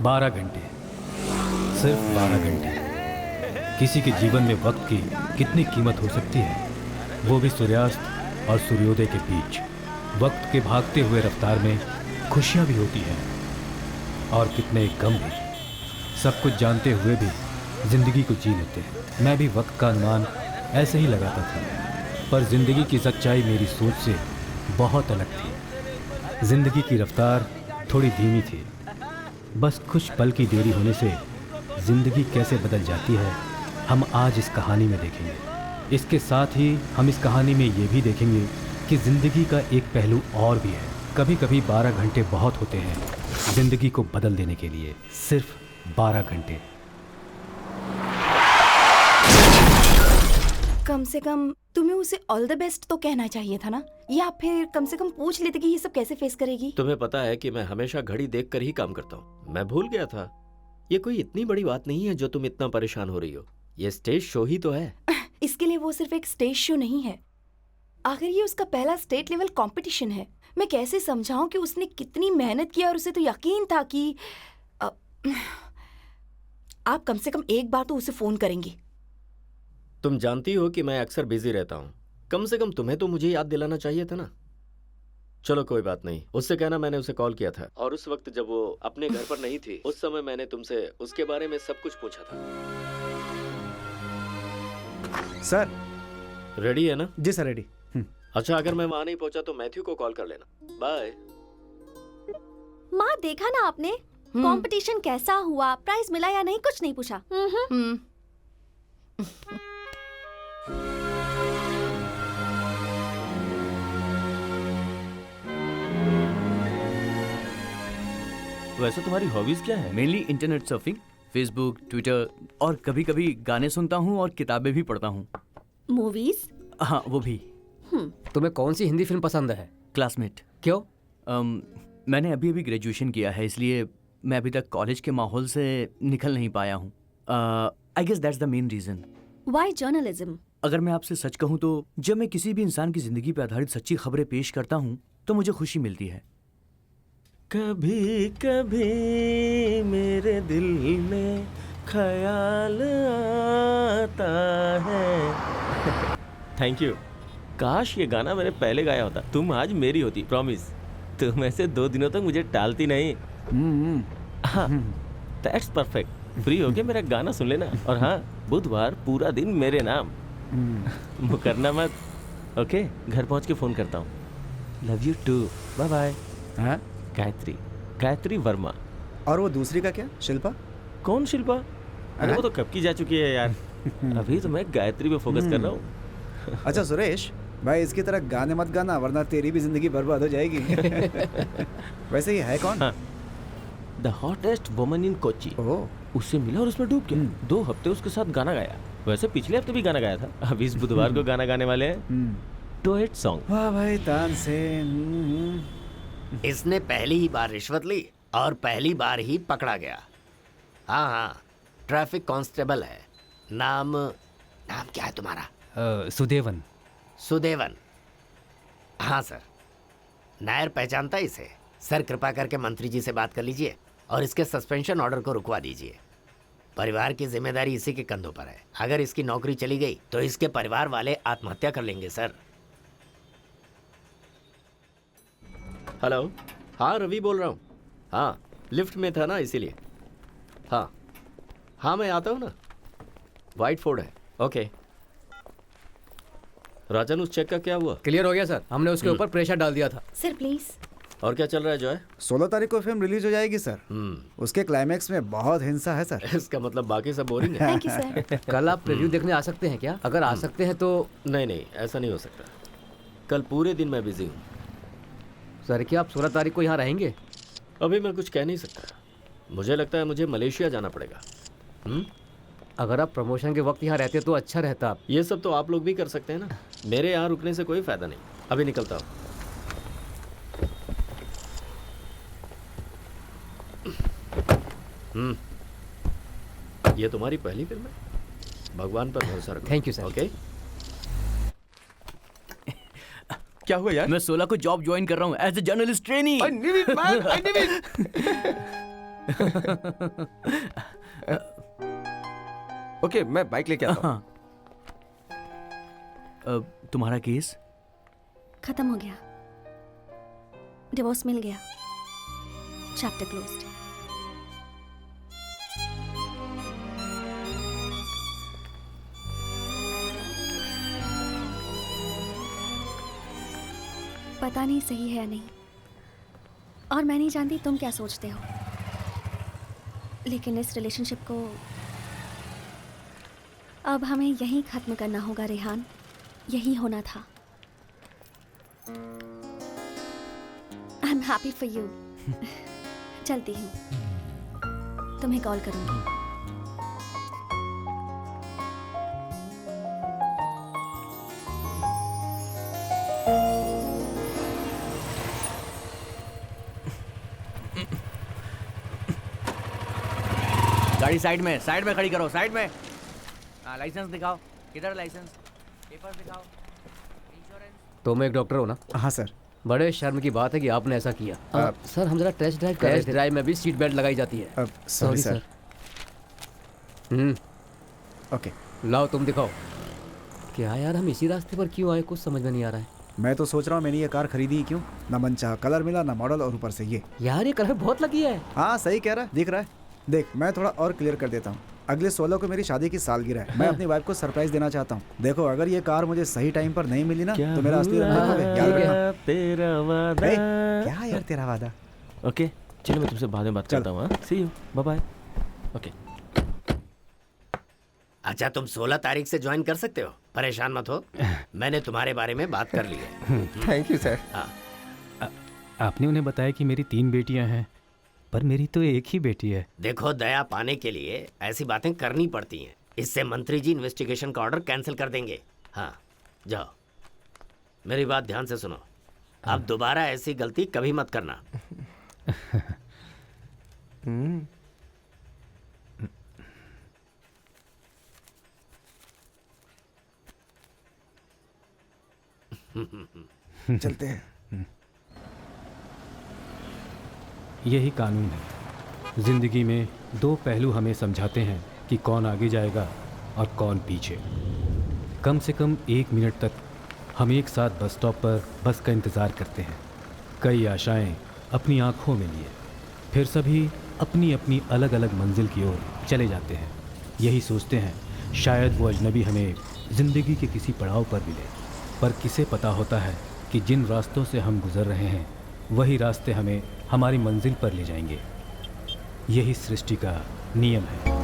12 घंटे, सिर्फ 12 घंटे। किसी के जीवन में वक्त की कितनी कीमत हो सकती है, वो भी सूर्यास्त और सूर्योदय के बीच। वक्त के भागते हुए रफ्तार में खुशियाँ भी होती हैं और कितने गम भी। सब कुछ जानते हुए भी जिंदगी को जी लेते हैं। मैं भी वक्त का अनुमान ऐसे ही लगाता था, पर जिंदगी की सच्चाई मेरी सोच से बहुत अलग थी। जिंदगी की रफ्तार थोड़ी धीमी थी। बस कुछ पल की देरी होने से जिंदगी कैसे बदल जाती है, हम आज इस कहानी में देखेंगे। इसके साथ ही हम इस कहानी में ये भी देखेंगे कि जिंदगी का एक पहलू और भी है। कभी कभी 12 घंटे बहुत होते हैं जिंदगी को बदल देने के लिए, सिर्फ 12 घंटे। कम से कम तुम्हें उसे ऑल द बेस्ट तो कहना चाहिए था ना, या फिर कम से कम पूछ लेते कि ये सब कैसे फेस करेगी। तुम्हें पता है कि मैं हमेशा घड़ी देखकर ही काम करता हूँ। मैं भूल गया था। ये कोई इतनी बड़ी बात नहीं है जो तुम इतना परेशान हो रही हो। ये स्टेज शो ही तो है। इसके लिए वो सिर्फ एक स्टेज शो नहीं है, आखिर ये उसका पहला स्टेट लेवल कंपटीशन है। मैं कैसे समझाऊं कि उसने कितनी मेहनत की, और उसे तो यकीन था कि आप कम से कम एक बार तो उसे फोन करेंगे। तुम जानती हो कि मैं अक्सर बिजी रहता हूँ। कम से कम तुम्हें तो मुझे याद दिलाना चाहिए था ना। चलो कोई बात नहीं, उससे कहना मैंने उसे कॉल किया था, और उस वक्त जब वो अपने घर पर नहीं थी, उस समय मैंने तुमसे उसके बारे में सब कुछ पूछा था। सर रेडी है ना? जी सर, रेडी। अच्छा, अगर मैं वहां नहीं पहुंचा तो मैथ्यू को कॉल कर लेना। बाय। माँ, देखा ना आपने कंपटीशन कैसा हुआ, प्राइज मिला या नहीं, कुछ नहीं पूछा। वैसे तुम्हारी हॉबीज क्या है? Mainly internet surfing, Facebook, Twitter, और कभी कभी गाने सुनता हूँ और किताबें भी पढ़ता हूँ। मूवीज? हाँ, वो भी। तुम्हें कौन सी हिंदी फिल्म पसंद है? क्लासमेट। क्यों? मैंने अभी अभी ग्रेजुएशन किया है, इसलिए मैं अभी तक कॉलेज के माहौल से निकल नहीं पाया हूँ। I guess that's the main reason. Why journalism? अगर मैं आपसे सच कहूँ तो जब मैं किसी भी इंसान की जिंदगी पर आधारित सच्ची खबरें पेश करता हूँ तो मुझे खुशी मिलती है। कभी कभी मेरे दिल में ख्याल आता है। Thank you. काश ये गाना मैंने पहले गाया होता, तुम आज मेरी होती, प्रॉमिस। तुम ऐसे 2 दिनों तक मुझे टालती नहीं। हाँ, दैट्स परफेक्ट। फ्री होके मेरा गाना सुन लेना, और हाँ, बुधवार पूरा दिन मेरे नाम। मुकरना मत। ओके, घर पहुंच के फोन करता हूँ। Love you too. Bye bye. हाँ? गायत्री वर्मा। और वो दूसरी का क्या, शिल्पा? कौन शिल्पा? अरे वो तो कब की जा चुकी है यार। अभी तो मैं गायत्री पे फोकस कर रहा हूँ। अच्छा सुरेश भाई, इसकी तरह गाने मत गाना, वरना तेरी भी जिंदगी बर्बाद हो जाएगी। वैसे ये है कौन? The hottest woman in Kochi. उससे मिला और उसमें डूब गया। 2 हफ्ते उसके साथ गाना गाया। वैसे पिछले हफ्ते भी गाना गाया था। अब इस बुधवार को गाना गाने वाले हैं डुएट सॉन्ग। वाह भाई, तानसेन। इसने पहली ही बार रिश्वत ली और पहली बार ही पकड़ा गया। हाँ हाँ, ट्रैफिक कांस्टेबल है। नाम क्या है तुम्हारा? सुदेवन। सुदेवन? हाँ सर, नायर पहचानता इसे। सर कृपा करके मंत्री जी से बात कर लीजिए और इसके सस्पेंशन ऑर्डर को रुकवा दीजिए। परिवार की जिम्मेदारी इसी के कंधों पर है। अगर इसकी नौकरी चली गई तो इसके परिवार वाले आत्महत्या कर लेंगे सर। हेलो। हाँ, रवि बोल रहा हूँ। हाँ, लिफ्ट में था ना, इसीलिए। हाँ हाँ, मैं आता हूँ ना। वाइट फोर्ड है। ओके। राजन, उस चेक का क्या हुआ? क्लियर हो गया सर, हमने उसके ऊपर प्रेशर डाल दिया था। Sir please. और क्या चल रहा है जॉय? 16 तारीख को फिल्म रिलीज हो जाएगी सर। उसके क्लाइमैक्स में बहुत हिंसा है सर। इसका मतलब बाकी सब बोरिंग है। Thank you sir. कल आप प्रीव्यू देखने आ सकते हैं क्या? अगर आ सकते हैं तो। नहीं, ऐसा नहीं हो सकता। कल पूरे दिन मैं बिजी हूँ। सर क्या आप 16 तारीख को यहाँ रहेंगे? अभी मैं कुछ कह नहीं सकता। मुझे लगता है मुझे मलेशिया जाना पड़ेगा। अगर आप प्रमोशन के वक्त यहाँ रहते तो अच्छा रहता। ये सब तो आप लोग भी कर सकते हैं ना। मेरे यहाँ रुकने से कोई फायदा नहीं। अभी निकलता हूँ। ये तुम्हारी पहली फिल्म है? भगवान पर भरोसा रखो। Thank you sir. ओके। क्या हुआ यार? मैं 16 को जॉब ज्वाइन कर रहा हूँ as a journalist trainee. Okay, मैं बाइक लेके आता हूँ। हाँ। तुम्हारा केस? खत्म हो गया, डिवोर्स मिल गया, चैप्टर क्लोज्ड। पता नहीं सही है या नहीं, और मैं नहीं जानती तुम क्या सोचते हो, लेकिन इस रिलेशनशिप को अब हमें यहीं खत्म करना होगा रेहान, यही होना था। I am happy for you. चलती हूँ, तुम्हें कॉल करूँगी। गाड़ी साइड में खड़ी करो, साइड में। हाँ, लाइसेंस दिखाओ। किधर लाइसेंस? पेपर दिखाओ। इंश्योरेंस। तुम एक डॉक्टर हो ना? हाँ सर। बड़े शर्म की बात है कि आपने ऐसा किया। सर हम जरा टेस्ट ड्राइव कर रहे थे। टेस्ट ड्राइव में भी सीट बेल्ट लगाई जाती है। Sorry sir. ओके, लाओ तुम दिखाओ। क्या यार, हम इसी रास्ते पर क्यों आए, कुछ समझ में नहीं आ रहा है। मैं तो सोच रहा हूँ मैंने ये कार खरीदी ही क्यों, ना मनचाहा कलर मिला ना मॉडल, और ऊपर से ये। यार ये कलर बहुत लगी है। हाँ सही कह रहा है, दिख रहा है। देख मैं थोड़ा और क्लियर कर देता हूँ, अगले 16 को मेरी शादी की सालगिरह है। मैं अपनी वाइफ को सरप्राइज देना चाहता हूँ। देखो अगर ये कार मुझे सही टाइम पर नहीं मिली ना तो मेरा असली रंग देखोगे, याद रखना। तेरा वादा। क्या यार तेरा वादा। ओके चलो, मैं तुमसे बाद में बात करता हूँ। सी यू, बाय बाय। ओके। अच्छा तुम 16 तारीख से ज्वाइन कर सकते हो, परेशान मत हो, मैंने तुम्हारे बारे में बात कर ली है। Thank you sir. हाँ आपने उन्हें बताया कि मेरी 3 बेटियां हैं, पर मेरी तो एक ही बेटी है। देखो, दया पाने के लिए ऐसी बातें करनी पड़ती हैं, इससे मंत्री जी इन्वेस्टिगेशन का ऑर्डर कैंसिल कर देंगे। हाँ जाओ, मेरी बात ध्यान से सुनो, अब दोबारा ऐसी गलती कभी मत करना। चलते हैं। यही कानून है। जिंदगी में 2 पहलू हमें समझाते हैं कि कौन आगे जाएगा और कौन पीछे। कम से कम 1 मिनट तक हम एक साथ बस स्टॉप पर बस का इंतज़ार करते हैं, कई आशाएं अपनी आंखों में लिए, फिर सभी अपनी अपनी अलग अलग मंजिल की ओर चले जाते हैं। यही सोचते हैं शायद वो अजनबी हमें ज़िंदगी के किसी पड़ाव पर मिले, पर किसे पता होता है कि जिन रास्तों से हम गुजर रहे हैं वही रास्ते हमें हमारी मंजिल पर ले जाएंगे। यही सृष्टि का नियम है।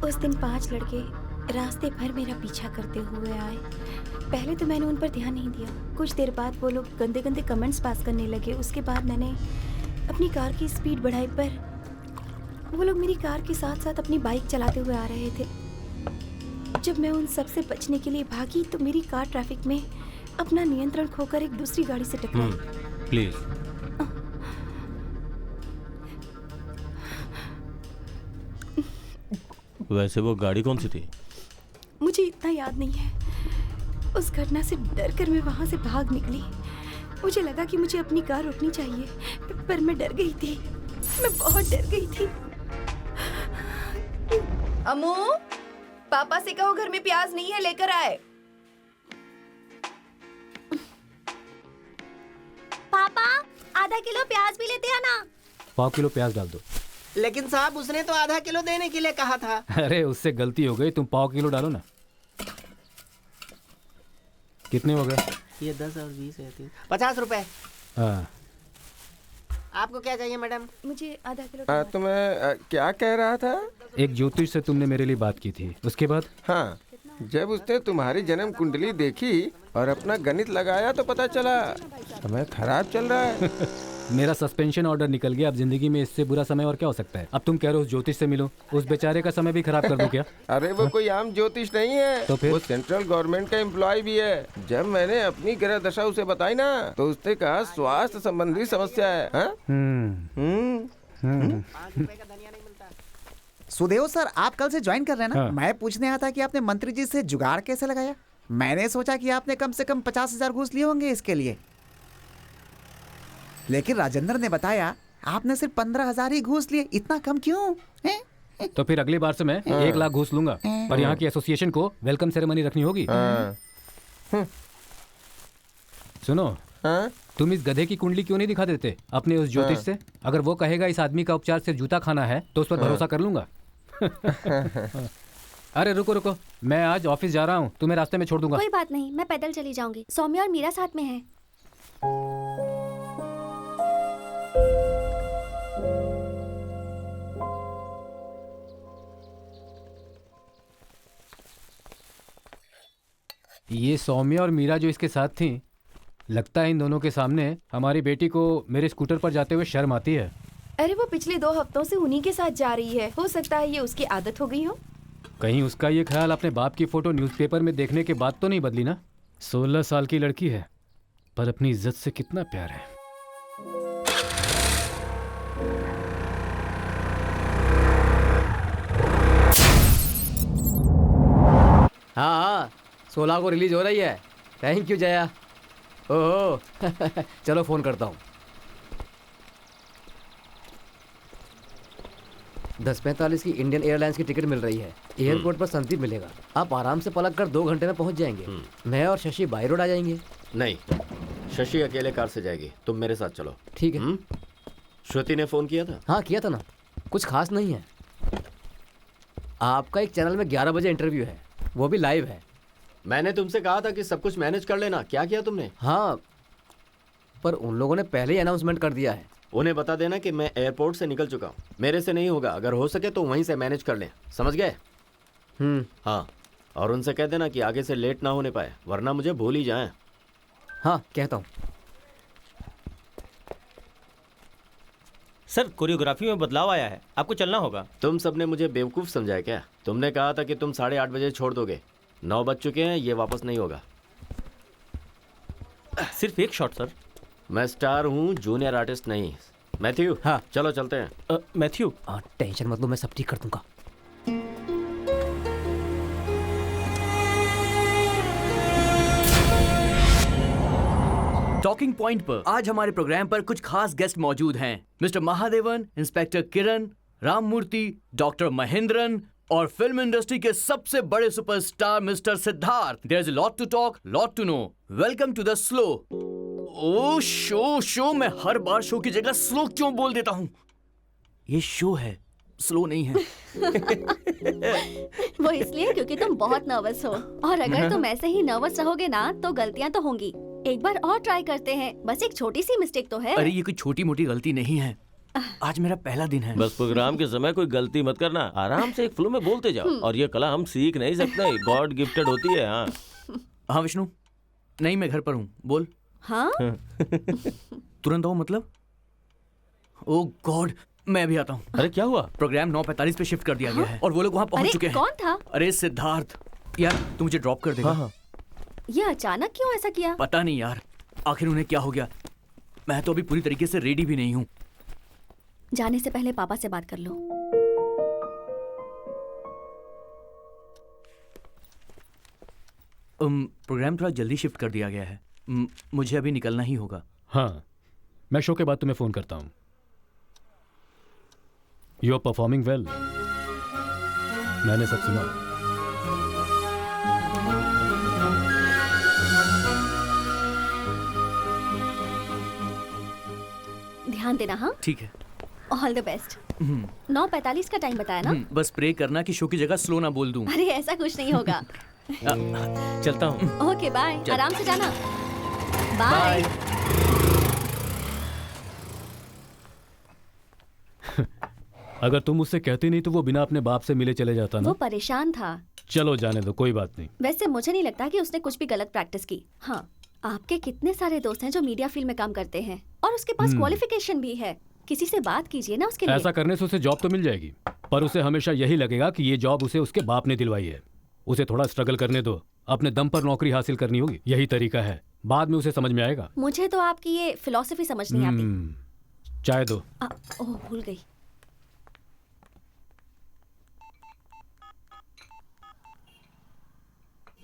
उस दिन 5 लड़के रास्ते भर मेरा पीछा करते हुए आए। पहले तो मैंने उन पर ध्यान नहीं दिया, कुछ देर बाद वो लोग गंदे गंदे कमेंट्स पास करने लगे। उसके बाद मैंने अपनी कार की स्पीड बढ़ाई, पर वो लोग मेरी कार के साथ साथ अपनी बाइक चलाते हुए आ रहे थे। जब मैं उन सब से बचने के लिए भागी तो मेरी कार ट्रैफिक में अपना नियंत्रण खोकर एक दूसरी गाड़ी से टकराई। प्लीज। वैसे वो गाड़ी कौन सी थी? मुझे इतना याद नहीं है। उस घटना से डर कर मैं वहां से भाग निकली। मुझे लगा कि मुझे अपनी कार रोकनी चाहिए, पर मैं डर गई थी। मैं बहुत डर गई थी। अम्मू, पापा से कहो घर में प्याज नहीं है, लेकर आए। पापा आधा किलो प्याज भी लेते हैं ना। 1/4 किलो प्याज डाल दो। लेकिन साहब उसने तो आधा किलो देने के लिए कहा था। अरे उससे गलती हो गई, तुम 1/4 किलो डालो ना। कितने हो गए? ये 10 और 20 है, 50 रुपए। हाँ। आपको क्या चाहिए मैडम? मुझे आधा किलो। तो मैं क्या कह रहा था? एक ज्योतिष से तुमने मेरे लिए बात की थी, उसके बाद? हाँ, जब उसने तुम्हारी जन्म कुंडली देखी और अपना गणित लगाया तो पता चला समय खराब चल रहा है। मेरा सस्पेंशन ऑर्डर निकल गया। अब जिंदगी में इससे बुरा समय और क्या हो सकता है? अब तुम कह रहे हो उस ज्योतिष से मिलो, उस बेचारे का समय भी खराब कर दो क्या? अरे वो कोई आम ज्योतिष नहीं है, तो फिर? वो सेंट्रल गवर्नमेंट का एम्प्लॉय भी है। जब मैंने अपनी ग्रह दशा उसे बताई ना तो उसने कहा स्वास्थ्य संबंधी समस्या है। हाँ? सुदेव सर, आप कल से ज्वाइन कर रहे हैं ना? हाँ। मैं पूछने आया था कि आपने मंत्री जी से जुगाड़ कैसे लगाया? मैंने सोचा कि आपने कम से कम 50,000 घूस लिए होंगे इसके लिए, लेकिन राजेंद्र ने बताया आपने सिर्फ 15,000 ही घूस लिए। इतना कम क्यों हैं? तो फिर अगली बार से मैं 1 लाख घूस लूंगा, पर यहाँ की एसोसिएशन को वेलकम सेरेमनी रखनी होगी। सुनो, तुम इस गधे की कुंडली क्यों नहीं दिखा देते अपने उस ज्योतिष से? अगर वो कहेगा इस आदमी का उपचार सिर्फ जूता खाना है तो उस पर भरोसा कर लूंगा। अरे रुको रुको, मैं आज ऑफिस जा रहा हूँ, तुम्हें रास्ते में छोड़ दूंगा। कोई बात नहीं, मैं पैदल चली जाऊंगी। सौम्या और मीरा साथ में है। ये सौम्या और मीरा जो इसके साथ थी, लगता है इन दोनों के सामने हमारी बेटी को मेरे स्कूटर पर जाते हुए शर्म आती है। अरे वो पिछले 2 हफ्तों से उन्हीं के साथ जा रही है, हो सकता है ये उसकी आदत हो गई हो। कहीं उसका ये ख्याल अपने बाप की फोटो न्यूज़पेपर में देखने के बाद तो नहीं बदली ना? 16 साल की लड़की है, पर अपनी इज्जत से कितना प्यार है। हाँ, 16 को रिलीज हो रही है। Thank you Jaya. ओहो चलो फोन करता हूँ। 10:45 की इंडियन एयरलाइंस की टिकट मिल रही है। एयरपोर्ट पर संदीप मिलेगा। आप आराम से पलक कर 2 घंटे में पहुंच जाएंगे। मैं और शशि बाई रोड आ जाएंगे। नहीं, शशि अकेले कार से जाएगी, तुम मेरे साथ चलो। ठीक है। श्रुति ने फोन किया था? हाँ किया था ना, कुछ खास नहीं है। आपका एक चैनल में 11 बजे इंटरव्यू है, वो भी लाइव है। मैंने तुमसे कहा था कि सब कुछ मैनेज कर लेना, क्या किया तुमने? हाँ, पर उन लोगों ने पहले ही अनाउंसमेंट कर दिया है। उन्हें बता देना कि मैं एयरपोर्ट से निकल चुका हूँ, मेरे से नहीं होगा। अगर हो सके तो वहीं से मैनेज कर लें, समझ गए? हाँ, और उनसे कह देना कि आगे से लेट ना होने पाए, वरना मुझे भूल ही जाएं। हाँ कहता हूँ। सर, कोरियोग्राफी में बदलाव आया है, आपको चलना होगा। तुम सबने मुझे बेवकूफ़ समझाया क्या? तुमने कहा था कि तुम 8:30 बजे छोड़ दोगे, 9 बज चुके हैं, ये वापस नहीं होगा। सिर्फ एक शॉट सर। मैं स्टार हूँ, जूनियर आर्टिस्ट नहीं। मैथ्यू, हाँ चलो चलते हैं। मैथ्यू, टेंशन मत लो, मैं सब ठीक कर दूंगा। टॉकिंग पॉइंट पर आज हमारे प्रोग्राम पर कुछ खास गेस्ट मौजूद हैं। Mister Mahadevan, inspector Kiran, Ramamurthy, doctor Mahendran और फिल्म इंडस्ट्री के सबसे बड़े superstar mister Siddharth. There is a lot to talk, lot to know. Welcome to the slow. Oh show मैं हर बार शो की जगह स्लो क्यों बोल देता हूँ? ये शो है, स्लो नहीं है। वो इसलिए क्योंकि तुम बहुत नर्वस हो, और अगर तुम ऐसे ही नर्वस रहोगे ना तो गलतियां तो होंगी। एक बार और ट्राई करते हैं, बस एक छोटी सी मिस्टेक तो है। अरे ये कोई छोटी मोटी गलती नहीं है, आज मेरा पहला दिन है। बस प्रोग्राम के समय कोई गलती मत करना, आराम से एक फ्लो में बोलते जाओ। और ये कला हम सीख नहीं सकते, गॉड गिफ्टेड होती है। हाँ विष्णु, नहीं मैं घर पर हूँ, बोल। हाँ तुरंत आओ मतलब? ओ गॉड, मैं भी आता हूँ। अरे क्या हुआ? प्रोग्राम 9:45 पे शिफ्ट कर दिया गया है और वो लोग वहाँ पहुँच चुके हैं। कौन था? अरे सिद्धार्थ। यार तू मुझे ड्रॉप कर देगा? हाँ। ये अचानक क्यों ऐसा किया? पता नहीं यार, आखिर उन्हें क्या हो गया। मैं तो अभी पूरी तरीके से रेडी भी नहीं हूँ। जाने से पहले पापा से बात कर लो। प्रोग्राम थोड़ा जल्दी शिफ्ट कर दिया गया है, मुझे अभी निकलना ही होगा। हाँ, मैं शो के बाद तुम्हें फ़ोन करता हूँ। यू आर परफॉर्मिंग वेल, मैंने सब सुना। ध्यान देना। हाँ ठीक है, ऑल द बेस्ट। 9:45 का टाइम बताया ना? बस प्रे करना कि शो की जगह स्लो ना बोल दूं। अरे ऐसा कुछ नहीं होगा। चलता हूँ। ओके बाय, आराम से जाना। बाय। अगर तुम मुझसे कहती नहीं तो वो बिना अपने बाप से मिले चले जाता ना। वो परेशान था। चलो जाने दो, कोई बात नहीं। वैसे मुझे नहीं लगता कि उसने कुछ भी गलत प्रैक्टिस की। हाँ, आपके कितने सारे दोस्त हैं जो मीडिया फील्ड में काम करते हैं और उसके पास क्वालिफिकेशन भी है। किसी से बात कीजिए ना उसके लिए। ऐसा करने से उसे जॉब तो मिल जाएगी, पर उसे हमेशा यही लगेगा कि ये जॉब उसे उसके बाप ने दिलवाई है। उसे थोड़ा स्ट्रगल करने दो, अपने दम पर नौकरी हासिल करनी होगी, यही तरीका है। बाद में उसे समझ में आएगा। मुझे तो आपकी ये फिलॉसफी समझ नहीं आती। चाय दो। ओह भूल गई।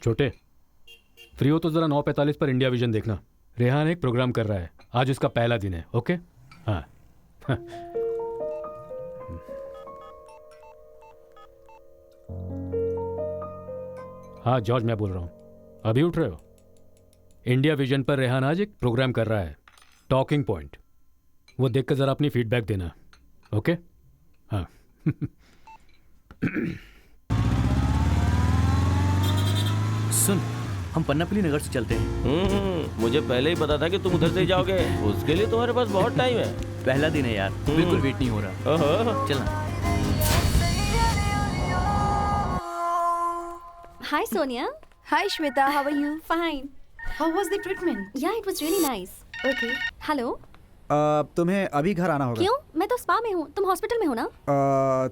छोटे, फ्री हो तो ज़रा 9:45 पर इंडिया विजन देखना। रेहान एक प्रोग्राम कर रहा है, आज उसका पहला दिन है। ओके? हाँ। हाँ जॉर्ज, मैं बोल रहा हूँ। अभी उठ रहे हो? इंडिया विजन पर रेहान आज एक प्रोग्राम कर रहा है, टॉकिंग पॉइंट। वो देखकर ज़रा अपनी फीडबैक देना। ओके? हाँ। सुन, हम पन्नापल्ली नगर से चलते हैं। मुझे पहले ही पता था कि तुम उधर से ही जाओगे। उसके लिए तुम्हारे पास बहुत टाइम है। पहला दिन है यार, बिल्कुल वेट नहीं हो रहा। ओहो। चलना। Hi Sonia. Hi Shweta, how are you? Fine. How was the treatment? Yeah, it was really nice. Okay. Hello. तुम्हें अभी घर आना होगा। क्यों? मैं तो स्पा में हूँ, तुम हॉस्पिटल में हो ना?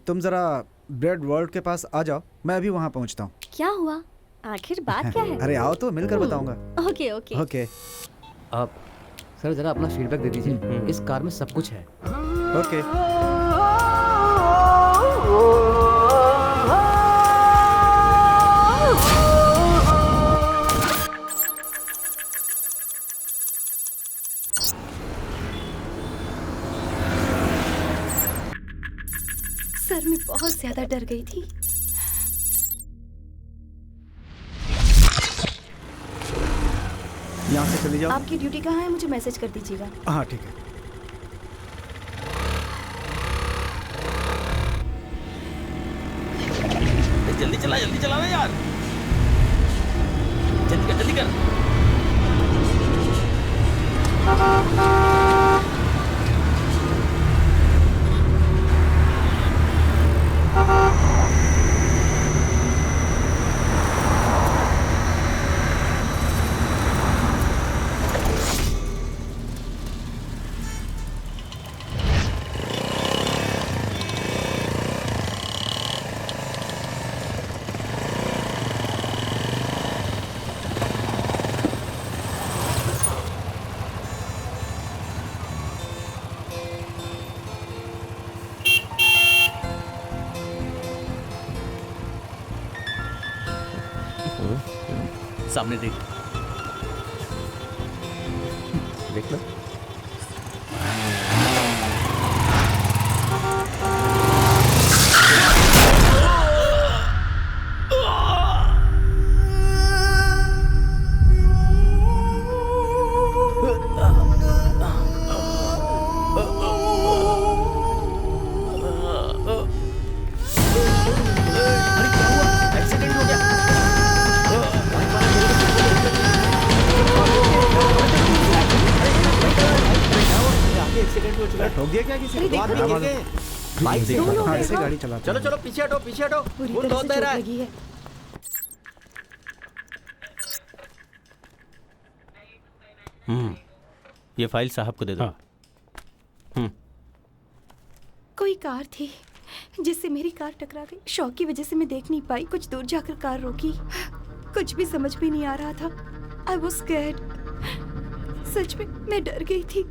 तुम जरा ब्रेड वर्ल्ड के पास आ जाओ, मैं अभी वहाँ पहुँचता हूँ। क्या हुआ? आखिर बात क्या है? अरे आओ तो मिलकर बताऊंगा। Okay okay. ओके। आप सर जरा अपना फीडबैक दे दीजिए। इस कार में सब कुछ है। ओके। सर मैं बहुत ज्यादा डर गई थी। यहाँ से चली जाओ। आपकी ड्यूटी कहाँ है, मुझे मैसेज कर दीजिएगा। हाँ ठीक है। जल्दी चला यार। जल्दी कर। सामने देख। देखना। ठोक दिया क्या किसी को? बाइक से हाँ ऐसे गाड़ी चलाते हैं। चलो पीछे हटो। पूरी वो तरह दौड़ से दे चोट रहा है। लगी है। ये फाइल साहब को दे दो। हाँ। कोई कार थी जिससे मेरी कार टकरा गई। शॉक की वजह से मैं देख नहीं पाई, कुछ दूर जाकर कार रोकी। कुछ भी समझ में नहीं आ रहा था। I was scared. सच में मैं डर गई थी।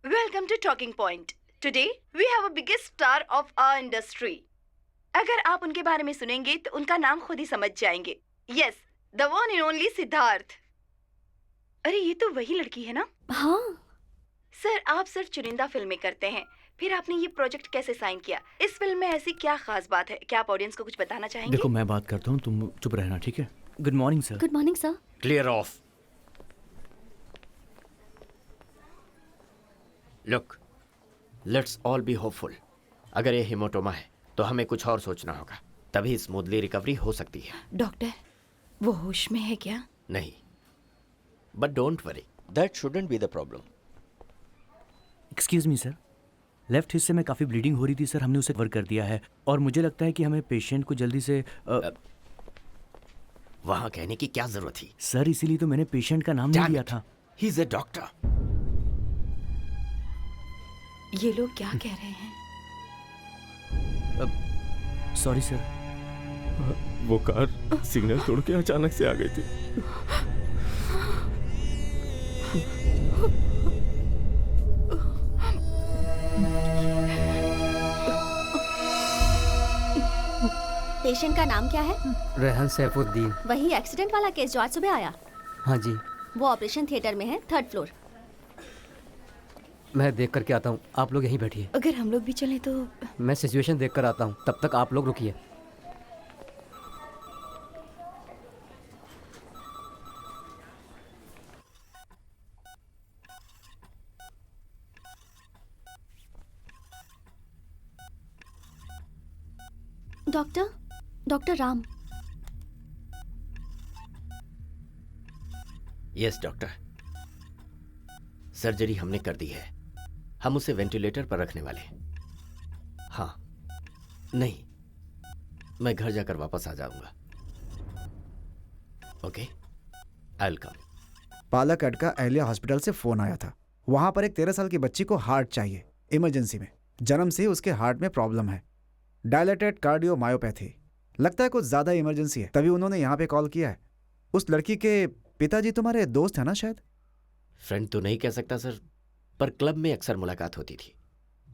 Welcome to Talking Point. Today we have a biggest star of our industry. अगर आप उनके बारे में सुनेंगे तो उनका नाम खुद ही समझ जाएंगे। Yes, the one and only Siddharth. अरे ये तो वही लड़की है ना? हाँ। सर आप सिर्फ चुनिंदा फिल्में करते हैं, फिर आपने ये प्रोजेक्ट कैसे साइन किया? इस फिल्म में ऐसी क्या खास बात है? क्या आप ऑडियंस को कुछ बताना चाहेंगे? देखो मैं बात करता हूँ, तुम चुप रहना, ठीक है? Good morning sir. Good morning sir. Clear of. Look, let's all be hopeful. अगर ये हिमोटोमा है तो हमें कुछ और सोचना होगा, तभी स्मूथली रिकवरी हो सकती है। डॉक्टर, वो होश में है क्या? नहीं, but don't worry, that shouldn't be the problem. Excuse me sir, left हिस्से में काफ़ी ब्लीडिंग हो रही थी सर, हमने उसे कवर कर दिया है और मुझे लगता है कि हमें पेशेंट को जल्दी से वहाँ कहने की क्या जरूरत थी? सर इसीलिए तो मैंने पेशेंट का नाम नहीं लिया था। He is a doctor. ये लोग क्या कह रहे हैं? Sorry sir. वो कार सिग्नल तोड़ के अचानक से आ गई थी। पेशेंट का नाम क्या है? रेहान सैफुद्दीन। वही एक्सीडेंट वाला केस जो आज सुबह आया? हाँ जी। वो ऑपरेशन थिएटर में है, 3rd फ्लोर। मैं देख करके आता हूँ, आप लोग यहीं बैठिए। अगर हम लोग भी चलें तो। मैं सिचुएशन देख कर आता हूँ, तब तक आप लोग रुकिए। Doctor Ram. Yes doctor, surgery हमने कर दी है। हम उसे वेंटिलेटर पर रखने वाले हैं। हाँ, नहीं, मैं घर जाकर वापस आ जाऊंगा। Okay, I will come. Palakkad का अहल्या हॉस्पिटल से फोन आया था। वहां पर एक 13 साल की बच्ची को हार्ट चाहिए इमरजेंसी में। जन्म से ही उसके हार्ट में प्रॉब्लम है, डायलेटेड कार्डियोमायोपैथी। लगता है कुछ ज्यादा इमरजेंसी है, तभी उन्होंने यहाँ पे कॉल किया है। उस लड़की के पिताजी तुम्हारे दोस्त है ना? शायद फ्रेंड तो नहीं कह सकता सर, पर क्लब में अक्सर मुलाकात होती थी।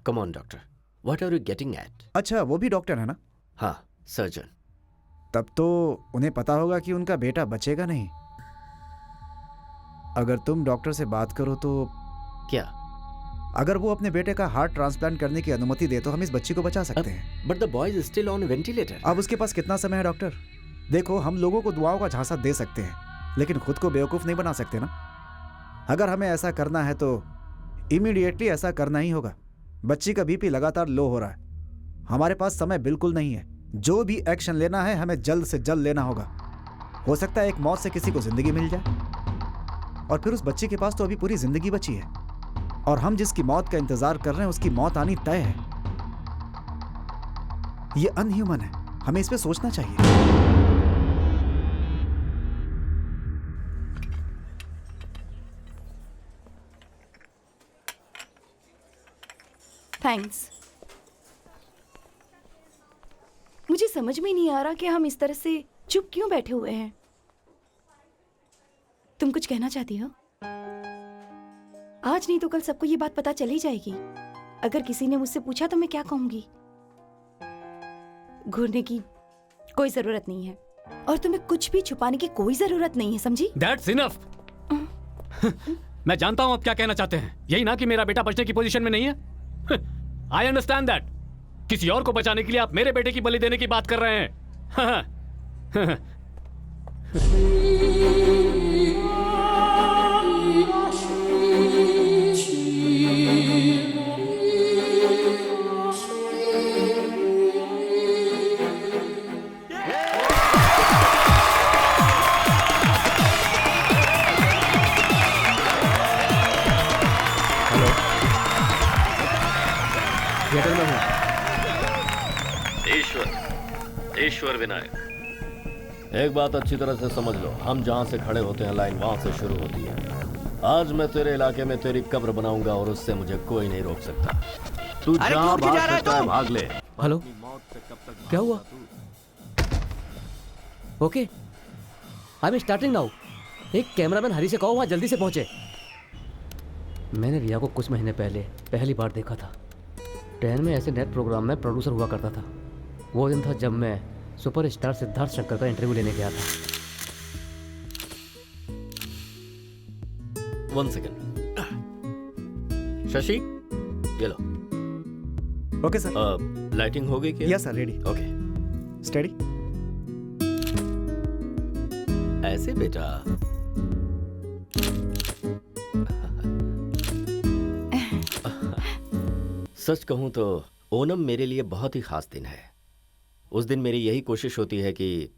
Come on doctor, what are you getting at? अच्छा, वो भी डॉक्टर है ना? हाँ, सर्जन। तब तो उन्हें पता होगा कि उनका बेटा बचेगा नहीं। अगर तुम डॉक्टर से बात करो तो। क्या? अगर वो अपने बेटे का हार्ट ट्रांसप्लांट करने की अनुमति दे तो हम इस बच्ची को बचा सकते हैं। But the boy is still on ventilator. अब उसके पास कितना समय है डॉक्टर? देखो, हम लोगों को दुआओं का झांसा दे सकते हैं, लेकिन खुद को बेवकूफ नहीं बना सकते ना। अगर हमें ऐसा करना है तो इमीडिएटली ऐसा करना ही होगा। बच्ची का बीपी लगातार लो हो रहा है। हमारे पास समय बिल्कुल नहीं है। जो भी एक्शन लेना है हमें जल्द से जल्द लेना होगा। हो सकता है एक मौत से किसी को जिंदगी मिल जाए, और फिर उस बच्ची के पास तो अभी पूरी जिंदगी बची है, और हम जिसकी मौत का इंतजार कर रहे हैं उसकी मौत आनी तय है। ये अनह्यूमन है, हमें इस पे सोचना चाहिए। थैंक्स। मुझे समझ में नहीं आ रहा कि हम इस तरह से चुप क्यों बैठे हुए हैं। तुम कुछ कहना चाहती हो? आज नहीं तो कल सबको ये बात पता चली जाएगी। अगर किसी ने मुझसे पूछा तो मैं क्या कहूंगी? घूरने की कोई जरूरत नहीं है, और तुम्हें कुछ भी छुपाने की कोई जरूरत नहीं है, समझी? That's enough. मैं जानता हूं आप क्या कहना चाहते हैं। यही ना कि मेरा बेटा बचने की पोजीशन में नहीं है। I understand that. किसी और को बचाने के लिए आप मेरे बेटे की बलि देने की बात कर रहे हैं। थिएटर में हूँ। ईश्वर विनायक, एक बात अच्छी तरह से समझ लो, हम जहां से खड़े होते हैं लाइन वहां से शुरू होती है। आज मैं तेरे इलाके में तेरी कब्र बनाऊंगा और उससे मुझे कोई नहीं रोक सकता। तू जहां भाग सकता है भाग ले। हेलो, क्या हुआ? Okay, I am starting now. एक कैमरामैन हरी से कहो वहां जल्दी से पहुंचे। मैंने रिया को कुछ महीने पहले पहली बार देखा था। 10 में ऐसे नेट प्रोग्राम में प्रोड्यूसर हुआ करता था। वो दिन था जब मैं सुपरस्टार सिद्धार्थ शंकर का इंटरव्यू लेने गया था। 1 सेकंड। शशि, ये लो। Okay sir. लाइटिंग हो गई क्या? Yes sir, ready. Okay, study. ऐसे बेटा। सच कहूं तो ओनम मेरे लिए बहुत ही खास दिन है। उस दिन मेरी यही कोशिश होती है कि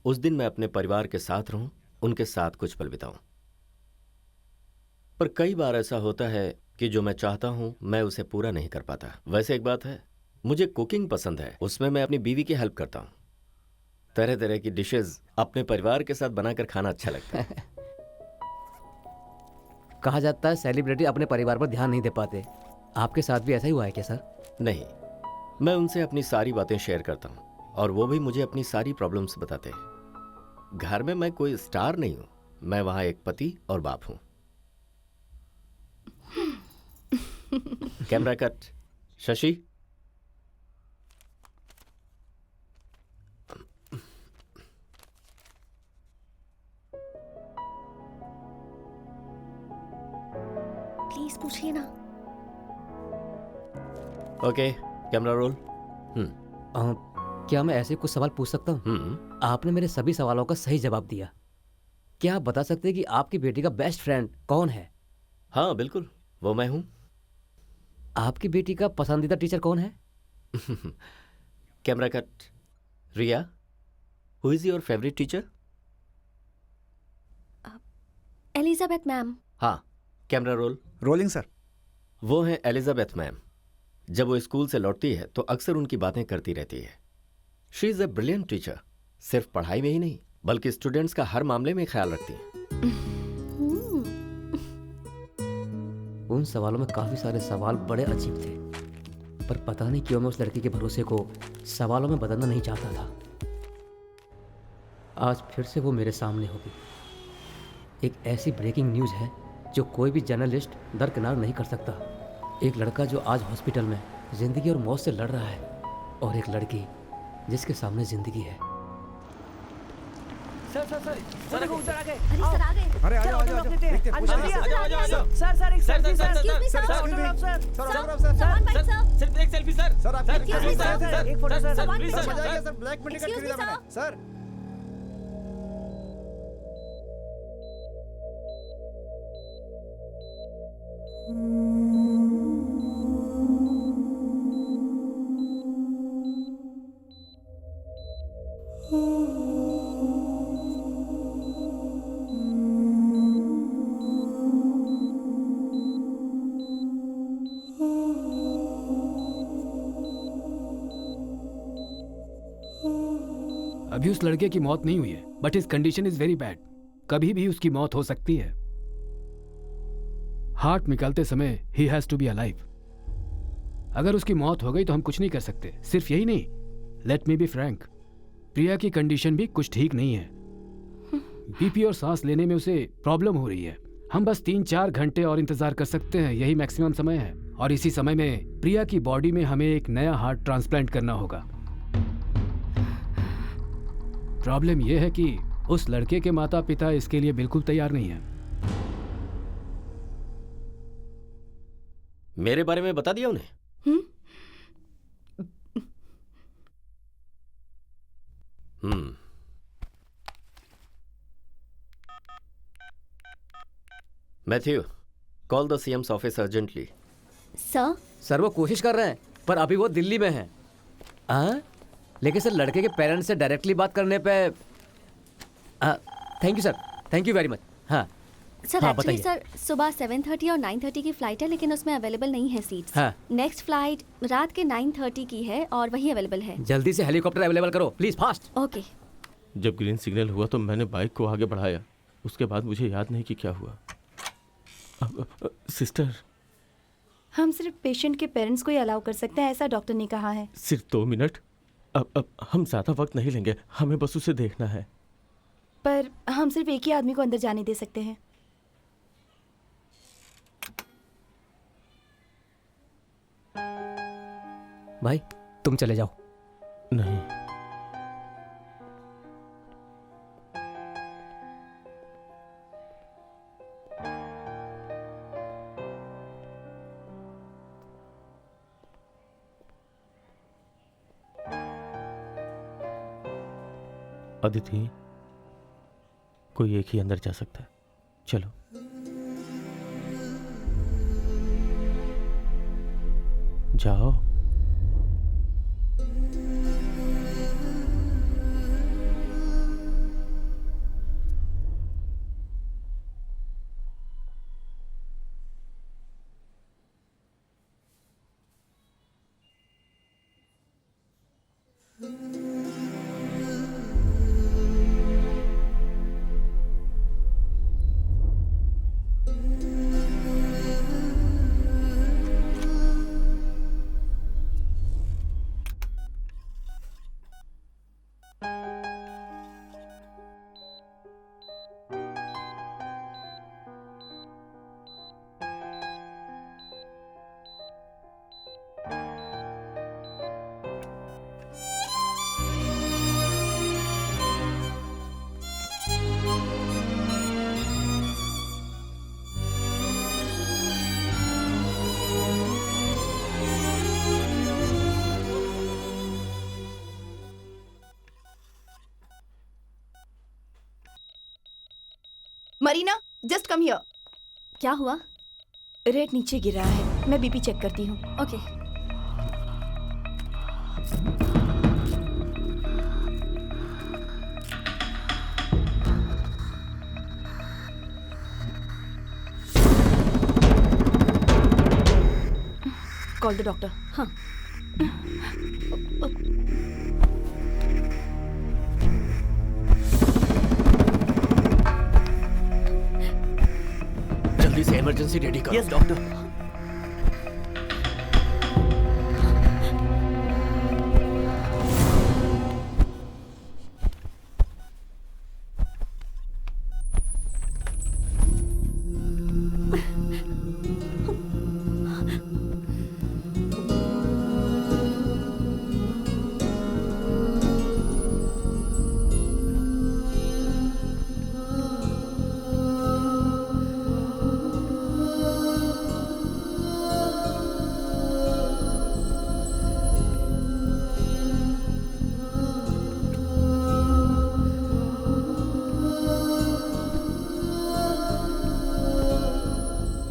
उस दिन मैं अपने परिवार के साथ रहूं, उनके साथ कुछ पल बिताऊं। पर कई बार ऐसा होता है कि जो मैं चाहता हूं मैं उसे पूरा नहीं कर पाता। वैसे एक बात है, मुझे कुकिंग पसंद है। उसमें मैं अपनी बीवी की हेल्प करता हूं। तरह तरह की डिशेस अपने परिवार के साथ बनाकर खाना अच्छा लगता है। कहा जाता है सेलिब्रिटी अपने परिवार पर ध्यान नहीं दे पाते। आपके साथ भी ऐसा ही हुआ है क्या सर? नहीं, मैं उनसे अपनी सारी बातें शेयर करता हूं और वो भी मुझे अपनी सारी प्रॉब्लम्स बताते हैं। घर में मैं कोई स्टार नहीं हूं, मैं वहां एक पति और बाप हूं। Camera cut. शशि, प्लीज पूछिए ना। Okay, camera roll. क्या मैं ऐसे कुछ सवाल पूछ सकता हूँ? आपने मेरे सभी सवालों का सही जवाब दिया। क्या आप बता सकते हैं कि आपकी बेटी का बेस्ट फ्रेंड कौन है? हाँ बिल्कुल, वो मैं हूँ। आपकी बेटी का पसंदीदा टीचर कौन है? Camera cut. Riya, who is your favourite teacher? Elizabeth ma'am. हाँ, कैमरा रोल। Rolling sir. वो हैं एलिजाबेथ मैम। जब वो स्कूल से लौटती है तो अक्सर उनकी बातें करती रहती है। She is a brilliant teacher. सिर्फ पढ़ाई में ही नहीं बल्कि स्टूडेंट्स का हर मामले में ख्याल रखती हैं। उन सवालों में काफी सारे सवाल बड़े अजीब थे, पर पता नहीं क्यों मैं उस लड़की के भरोसे को सवालों में बदलना नहीं चाहता था। आज फिर से वो मेरे सामने होगी। एक ऐसी ब्रेकिंग न्यूज़ है जो कोई भी जर्नलिस्ट दरकिनार नहीं कर सकता। एक लड़का जो आज हॉस्पिटल में जिंदगी और मौत से लड़ रहा है, और एक लड़की जिसके सामने जिंदगी है। सर सर सर सर उधर आ गए। अरे सर आ गए। अरे आ जाओ, आ जाओ, देखते हैं, पूछते हैं। सर सर एक selfie sir. Excuse me, sir. Sir autograph sir. One bite, sir. सिर्फ एक सेल्फी सर। सर आप Excuse me, sir. एक photo sir. One please picture. मजा आ गया सर, ब्लैक में टिकट Excuse me, खरीदा sir. मैंने सर। अभी उस लड़के की मौत नहीं हुई है, but his condition is very bad. कभी भी उसकी मौत हो सकती है। हार्ट निकालते समय ही हैज टू बी अलाइव। अगर उसकी मौत हो गई तो हम कुछ नहीं कर सकते। सिर्फ यही नहीं, लेट मी बी फ्रैंक, प्रिया की कंडीशन भी कुछ ठीक नहीं है। बीपी और सांस लेने में उसे प्रॉब्लम हो रही है। हम बस 3-4 घंटे और इंतजार कर सकते हैं, यही मैक्सिमम समय है। और इसी समय में प्रिया की बॉडी में हमें एक नया हार्ट ट्रांसप्लांट करना होगा। प्रॉब्लम यह है कि उस लड़के के माता पिता इसके लिए बिल्कुल तैयार नहीं है। मेरे बारे में बता दिया उन्हें? Matthew, call the CM's office urgently. Sir वो कोशिश कर रहे हैं, पर अभी वो दिल्ली में हैं। लेकिन सर लड़के के पेरेंट्स से डायरेक्टली बात करने पे thank you sir, thank you very much. हाँ सर हाँ, एक्चुअली बताइए। सर सुबह 7:30 और 9:30 की फ्लाइट है, लेकिन उसमें अवेलेबल नहीं है सीट्स। हाँ। नेक्स्ट फ्लाइट रात के 9:30 की है और वही अवेलेबल है। जल्दी से हेलीकॉप्टर अवेलेबल करो प्लीज, फास्ट। ओके। जब ग्रीन सिग्नल हुआ तो मैंने बाइक को आगे बढ़ाया। उसके बाद मुझे याद नहीं कि क्या हुआ। सिस्टर, हम सिर्फ पेशेंट के पेरेंट्स को ही अलाउ कर सकते हैं, ऐसा डॉक्टर ने कहा है। सिर्फ 2 मिनट। अब हम ज्यादा वक्त नहीं लेंगे, हमें बस उसे देखना है। पर हम सिर्फ एक ही आदमी को अंदर जाने दे सकते हैं। भाई तुम चले जाओ। नहीं, अदिति, कोई एक ही अंदर जा सकता है। चलो। जाओ। Marina, just come here. क्या हुआ? रेट नीचे गिरा है, मैं बीपी चेक करती हूँ। ओके। Call the doctor. हाँ। जल्दी से इमरजेंसी रेडी करो। Yes doctor.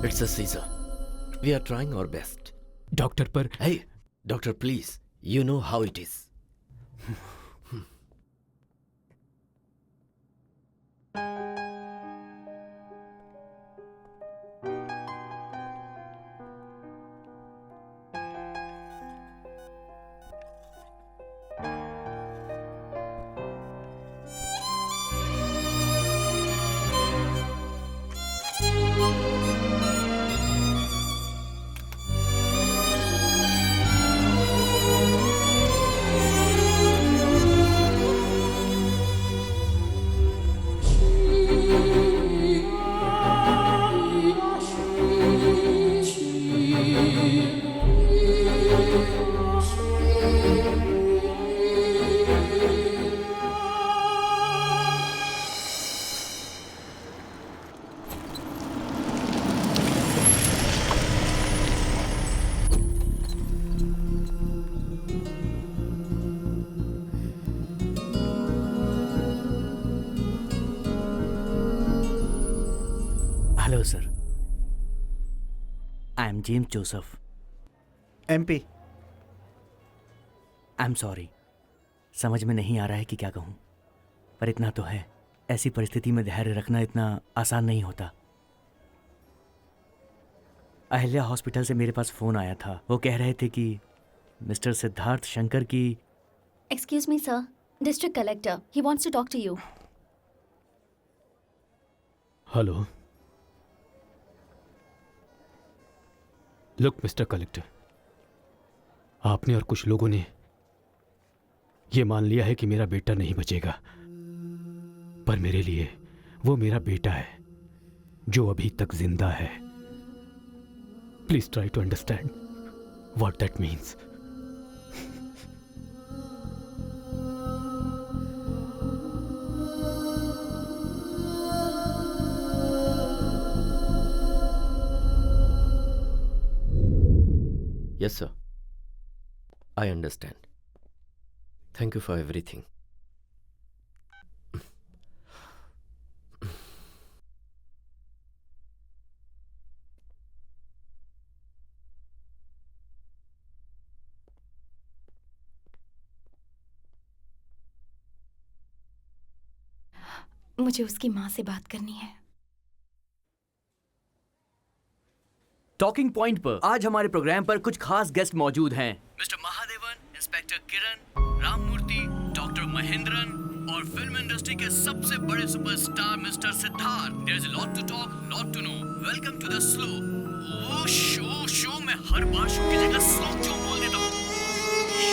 It's a seizure. We are trying our best. Doctor पर Hey, doctor, please. You know how it is. Hello sir, I am James Joseph. MP. I am sorry, समझ में नहीं आ रहा है कि क्या कहूँ, पर इतना तो है, ऐसी परिस्थिति में धैर्य रखना इतना आसान नहीं होता। अहिल्या हॉस्पिटल से मेरे पास फ़ोन आया था। वो कह रहे थे कि मिस्टर सिद्धार्थ शंकर की। Excuse me sir, district collector, he wants to talk to you. Hello. Look mister collector, आपने और कुछ लोगों ने यह मान लिया है कि मेरा बेटा नहीं बचेगा, पर मेरे लिए वो मेरा बेटा है जो अभी तक जिंदा है। Please try to understand what that means. Yes, sir. I understand. Thank you for everything. मुझे उसकी माँ से बात करनी है। टॉकिंग पॉइंट पर आज हमारे प्रोग्राम पर कुछ खास गेस्ट मौजूद हैं। Mister Mahadevan, inspector Kiran, Ramamurthy, doctor Mahendran और फिल्म इंडस्ट्री के सबसे बड़े superstar mister Siddharth. There is a lot to talk, lot to know. Welcome to the slow. Oh show मैं हर बार शो की जगह स्लो क्यों बोल देता हूँ?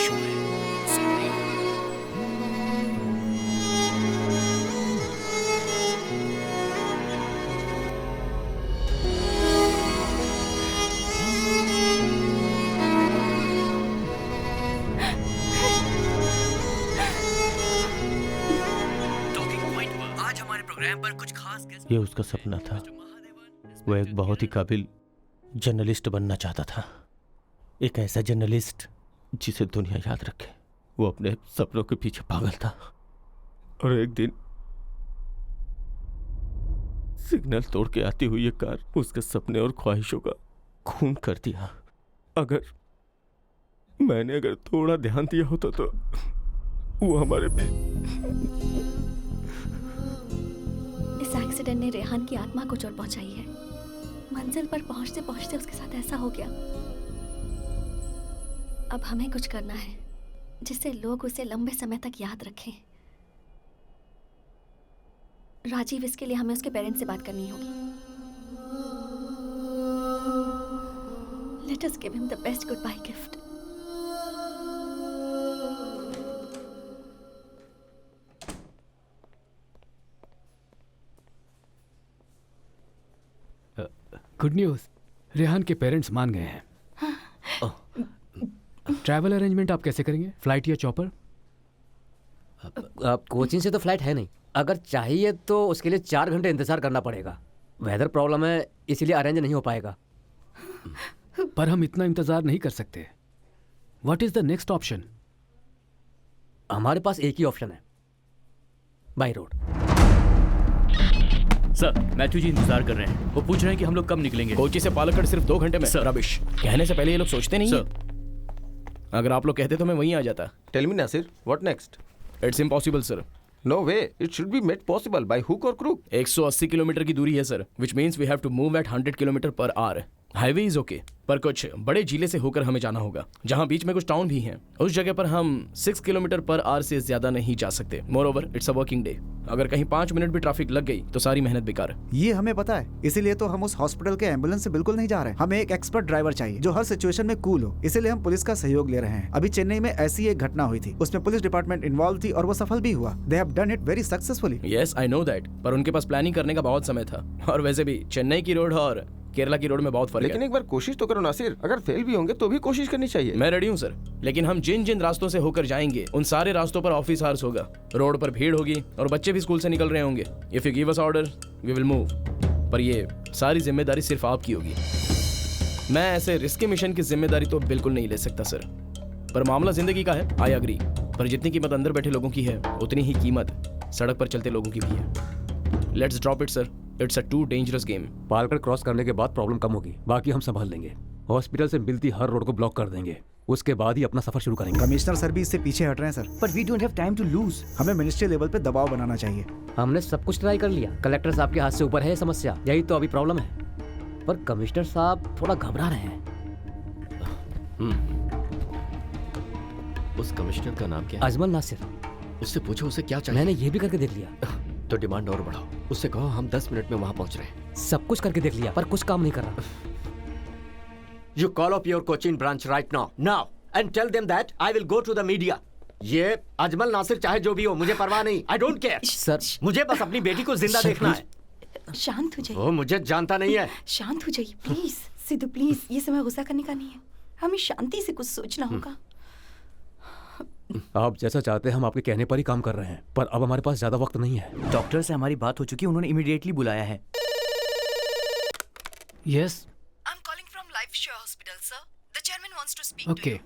शो है, सॉरी। पर कुछ खास गेस्ट। ये उसका सपना था। वो एक बहुत ही काबिल जर्नलिस्ट बनना चाहता था, एक ऐसा जर्नलिस्ट जिसे दुनिया याद रखे। वो अपने सपनों के पीछे पागल था और एक दिन सिग्नल तोड़ के आती हुई ये कार उसके सपने और ख्वाहिशों का खून कर दिया। अगर मैंने थोड़ा ध्यान दिया होता तो वो हमारे पे। इस एक्सीडेंट ने रेहान की आत्मा को चोट पहुंचाई है। मंजिल पर पहुंचते पहुंचते उसके साथ ऐसा हो गया। अब हमें कुछ करना है जिससे लोग उसे लंबे समय तक याद रखें। राजीव, इसके लिए हमें उसके पेरेंट्स से बात करनी होगी। Let us give him the best goodbye gift. Good news, Rehan के पेरेंट्स मान गए हैं। ट्रैवल अरेंजमेंट आप कैसे करेंगे? फ्लाइट या चॉपर? कोचिंग से तो फ्लाइट है नहीं। अगर चाहिए तो उसके लिए 4 घंटे इंतजार करना पड़ेगा। वेदर प्रॉब्लम है, इसीलिए अरेंज नहीं हो पाएगा। पर हम इतना इंतजार नहीं कर सकते। What is the next option? हमारे पास एक ही ऑप्शन है, बाय रोड। सर, मैथ्यू जी इंतजार कर रहे हैं। वो पूछ रहे हैं कि हम लोग कब निकलेंगे। कोची से पालक्कड़ सिर्फ 2 घंटे में। सर। रबिश, कहने से पहले ये लोग सोचते नहीं हैं। अगर आप लोग कहते तो मैं वहीं आ जाता। Tell me Nasir, what next? It's impossible sir. No way, it should be made possible by hook और क्रूक। 180 किलोमीटर की दूरी है sir, which means we have to move at 100 kilometre per hour. Highway is okay, पर कुछ बड़े जिले से होकर हमें जाना होगा जहां बीच में कुछ टाउन भी हैं। उस जगह पर हम 6 किलोमीटर पर आवर से ज्यादा नहीं जा सकते। More over it's a working day. अगर कहीं 5 मिनट भी ट्रैफिक लग गई तो सारी मेहनत बेकार। ये हमें पता है, इसीलिए तो हम उस हॉस्पिटल के एम्बुलेंस से बिल्कुल नहीं जा रहे हैं। हमें एक एक्सपर्ट ड्राइवर चाहिए जो हर सिचुएशन में कूल हो। इसीलिए हम पुलिस का सहयोग ले रहे हैं। अभी चेन्नई में ऐसी एक घटना हुई थी, उसमें पुलिस डिपार्टमेंट इन्वॉल्व थी और वो सफल भी हुआ। They have done it very successfully. Yes, I know that, पर उनके पास प्लानिंग करने का बहुत समय था। और वैसे भी चेन्नई की रोड और केरला की रोड में बहुत फर्क है। लेकिन एक बार कोशिश तो करो नासिर, अगर फेल भी होंगे तो भी कोशिश करनी चाहिए। मैं रेडी हूँ सर, लेकिन हम जिन जिन रास्तों से होकर जाएंगे उन सारे रास्तों पर ऑफिस आवर्स होगा। रोड पर भीड़ होगी और बच्चे भी स्कूल से निकल रहे होंगे। If you give us order we will move, पर ये सारी जिम्मेदारी सिर्फ आपकी होगी। मैं ऐसे रिस्की मिशन की जिम्मेदारी तो बिल्कुल नहीं ले सकता सर। पर मामला जिंदगी का है, आई अग्री। पर जितनी कीमत अंदर बैठे लोगों की है उतनी ही कीमत सड़क पर चलते लोगों की भी है। Let's drop it sir, it's a too dangerous game. Palakkad cross करने के बाद प्रॉब्लम कम होगी, बाकी हम संभाल लेंगे। हॉस्पिटल से मिलती हर रोड को ब्लॉक कर देंगे, उसके बाद ही अपना सफर शुरू करेंगे। कमिश्नर सर भी इससे पीछे हट रहे हैं sir. But we don't have time to lose. हमें मिनिस्ट्री लेवल पे दबाव बनाना चाहिए। हमने सब कुछ ट्राई कर लिया। कलेक्टर साहब के हाथ से ऊपर है ये समस्या, यही तो अभी प्रॉब्लम है। पर कमिश्नर साहब थोड़ा घबरा रहे हैं। उस कमिश्नर का नाम क्या है? अजमल नासिर। उससे पूछो उसे क्या चाहिए। मैंने ये भी करके देख लिया। तो डिमांड और बढ़ाओ, उससे कहो हम 10 मिनट में वहां पहुंच रहे हैं। सब कुछ करके देख लिया पर कुछ काम नहीं कर रहा। You call up your Cochin branch right now and tell them that I will go to the media. ये अजमल नासिर चाहे जो भी हो, मुझे परवाह नहीं। I don't care. सर, मुझे बस अपनी बेटी को जिंदा देखना है। शांत हो जाइए। वो मुझे जानता नहीं है। शांत हो जाइए प्लीज। सिद्धू प्लीज, ये समय गुस्सा करने का नहीं है। हमें शांति से कुछ सोचना होगा। आप जैसा चाहते हैं हम आपके कहने पर ही काम कर रहे हैं, पर अब हमारे पास ज्यादा वक्त नहीं है। डॉक्टर से हमारी बात हो चुकी है, उन्होंने इमीडिएटली बुलाया है। Yes, I'm calling from Life Share Hospital, sir. The chairman wants to speak to okay. you.